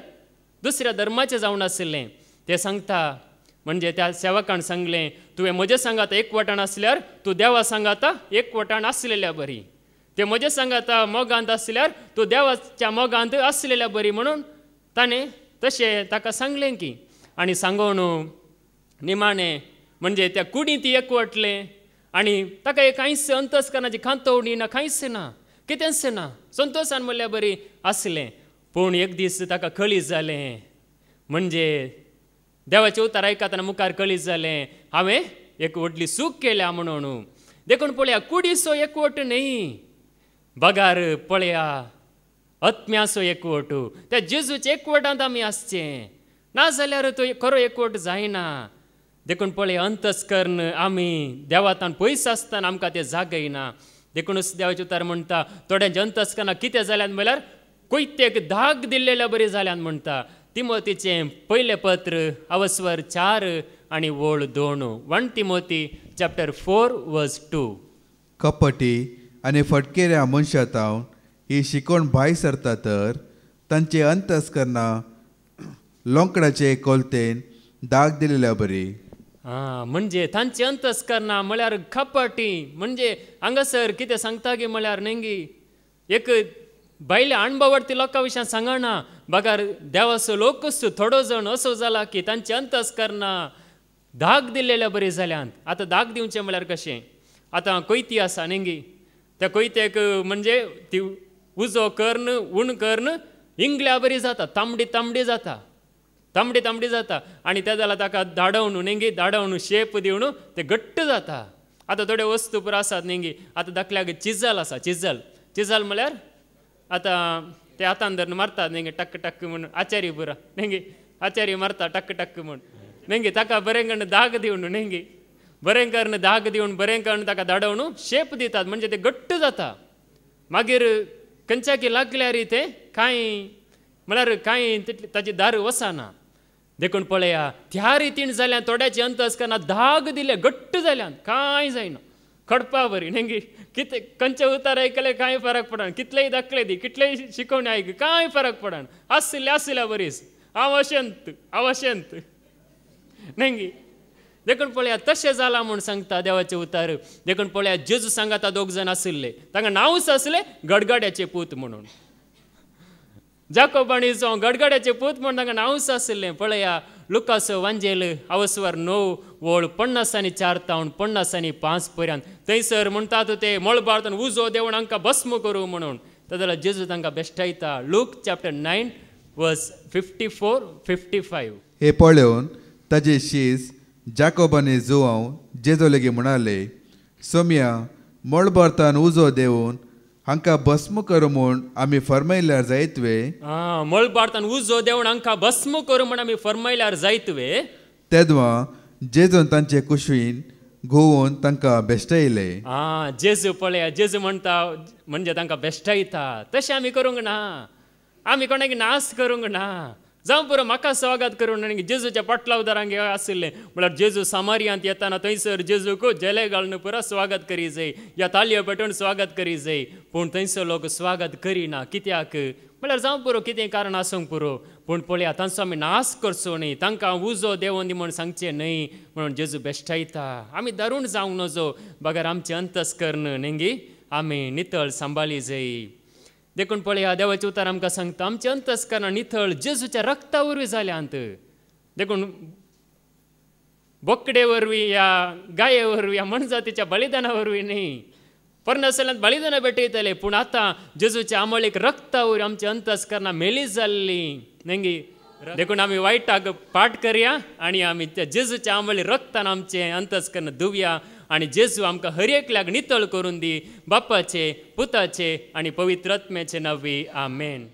दुसऱ्या धर्माचें जावन आशिल्लें. तें सांगता म्हणजे त्या सेवकान सांगलें, तुवें म्हजे सांगाता एकवटान आसल्यार तूं देवा सांगाता एकवटान आसलेल्या बरी. तें म्हजे सांगाता मोगांत आसल्यार तूं देवाच्या मोगांत आसलेल्या बरी म्हणून ताणें तशें ताका सांगलें की. आनी सांगून निमाणें म्हणजे त्या कुडींत एकवटलें आनी ताका एक कांयच अंतस्करणाची खांतवणी ना, कांयच ना, कितेंच ना, संतोशान म्हणल्यार बरी आसलें. पूण एक दीस ताका कळीज जालें. म्हणजे देवाचें उतार आयकतना मुखार कळीज जालें, हांवें एक व्हडली चूक केल्या म्हणून. देखून पळया कुडीचो एकवट न्ही, बगार पळया आत्म्याचो एकवट. त्या जेजूच्या एकवटांत आमी आसचें, नाजाल्यार तो खरो एकवट जायना. देखून पळया अंतस्करण आमी देवातान पयस आसतना आमकां तें जागयना. देखूनच देवाचें उतार म्हणटा थोड्यांच्या अंतस्करणाक कितें जाल्यान म्हळ्यार कोयतेक धाग दिल्लेल्या बरी जाल्यान म्हणटा. तिमोथीचें पयलें पत्र अवस्वर 4 आनी वोळ 2. 1 तिमोथी चॅप्टर 4 वर्स 2. कपटी आनी फटकेऱ्या मनशांतावन ही शिकवण भायर सरता तर तांचे अंतस्करणां लोंकडाचे कोलतेन दाग दिलेल्या बरी. म्हणजे तांचे अंतस्करणां म्हळ्यार खपटी. म्हणजे हांगासर कितें सांगता गे म्हळ्यार नेंगी एक भायल्या अणभवर्ती लोकां विशीं सांगना, बगार देवाचो लोकूच थोडो जण असो जाला की तांचे अंतस्करणां दाग दिल्लेल्या बरी जाल्यान. आतां दाग दिवचें म्हळ्यार कशें, आतां कोयती आसा नेंगी, त्या कोयतेक म्हणजे ती उजो कर्ण उण कर्ण इंगल्या बरी जाता, तांबडी तांबडी जाता, तांबडी तांबडी जाता. आनी तें जाल्यार ताका धाडवून नेंगी धाडवून शेप दिवन ते घट्ट जाता. आतां थोड्यो वस्तू पुरो आसात नेंगी. आतां दाखल्याक चिज्जल आसा, चिज्जल म्हळ्यार आतां ते हातान धरून मारतात नेंगी टक टक म्हणून. आचारी पुरा नेंगी आचारी मारता टक टक म्हूण नेंगी ताका बरें करून दाग दिवन नेंगी बरें करून दाग दिवन बरें करून ताका धाडवून शेप दितात. म्हणजे ते घट्ट जाता. मागीर खंयच्याकी लागल्यार तें कांय म्हळ्यार कांय ताची दार वचना. देखून पळया त्या रितीन जाल्यार थोड्याचे अंतस्करणां दाग दिले घट्ट जाल्यान कांय जायना, खडपा बरी नेंगी. कितें खंयचे उतार आयकले कांय फरक पडना, कितलेय दाखले दी कितलेय शिकवणी आयक कांय फरक पडना. आसल्या बरीच हांव अशेंत नेंगी. देखून पळया तशें जाला म्हूण सांगता देवाचे उतार. देखून पळया जेजू सांगाता 2 जण आशिल्ले, तांकां नांवच आसलें गडगड्याचे पूत म्हणून. जाकोबाणीचो गडगड्याचे पूत म्हणून तांकां नांवच आशिल्लें. पळया लुकाचो वांजेल अवस्वर 9 वोळ 50 तावन 50 पर्यंत. थंयसर म्हणटात ते मळबारतून उजो देवून हांकां भस्म करूं म्हणून. जाल्यार जेजू तांकां बेश्टायता. लूक चॅप्टर 9 वर्स 54-55. हे पळोवन ताचे शीस जाकोबाने जुवांव जेजो लेगी म्हणाले, सोम्या मळबारतान उजो देवून हांकां भस्म कर म्हूण आमी फरमायल्यार जायतवे. मळबारतान उजो देवून हांकां भस्म कर म्हूण आमी फरमायल्यार जायतवे. तेदवां जेजून तांचे कुशीन घुंवून तांकां बेश्टायले. जेजू पळया जेजू म्हणटा म्हणजे तांकां बेश्टायता. तशें आमी करूंक ना. आमी कोणाक नास करूंक ना. जावं पुरो म्हाका स्वागत करून आनी जेजूच्या पाटला उदारांक आशिल्लें म्हळ्यार जेजू सामारियांत येताना थंयसर जेजूक जेले घालून पुरो स्वागत करी जाय, या तालयो पेटोवन स्वागत करी जाय. पूण थंयसर लोक स्वागत करिना. कित्याक म्हळ्यार जावं पुरो कितें कारण आसूंक पुरो. पूण पळया तांचो आमी नाश करचो न्ही, तांकां उजो देवून दी म्हूण सांगचें न्ही म्हणून जेजू बेश्टायता. आमी दारूण जावंक नजो. बगार आमचें अंतस्करण नेंगी आमी नितळ सांबाळली जाय. देखून पळया देवाचे उतार आमकां सांगता आमचें अंतस्करण नितळ जेजूच्या रक्ता वरवीं जाल्यांत. देखून बोकडे वरवीं या गाये वरवीं या मनजातीच्या बलिदानावरवीं न्ही. परनसलांत बलिदानां भेटयतले, पूण आतां जेजूच्या आमळीक रक्ता वयर आमची अंतस्करणां मेली जाल्ली. नेंगी देखून आमी वायटाक पाठ करया आनी आमी त्या जेजूच्या आमळी रक्तान आमचे अंतस्करण धुवया आनी जेजू आमकां हर एकल्याक नितळ करून दी. बापाचे, पुताचे आनी पवित्र आत्म्याचे नांवी. आमेन.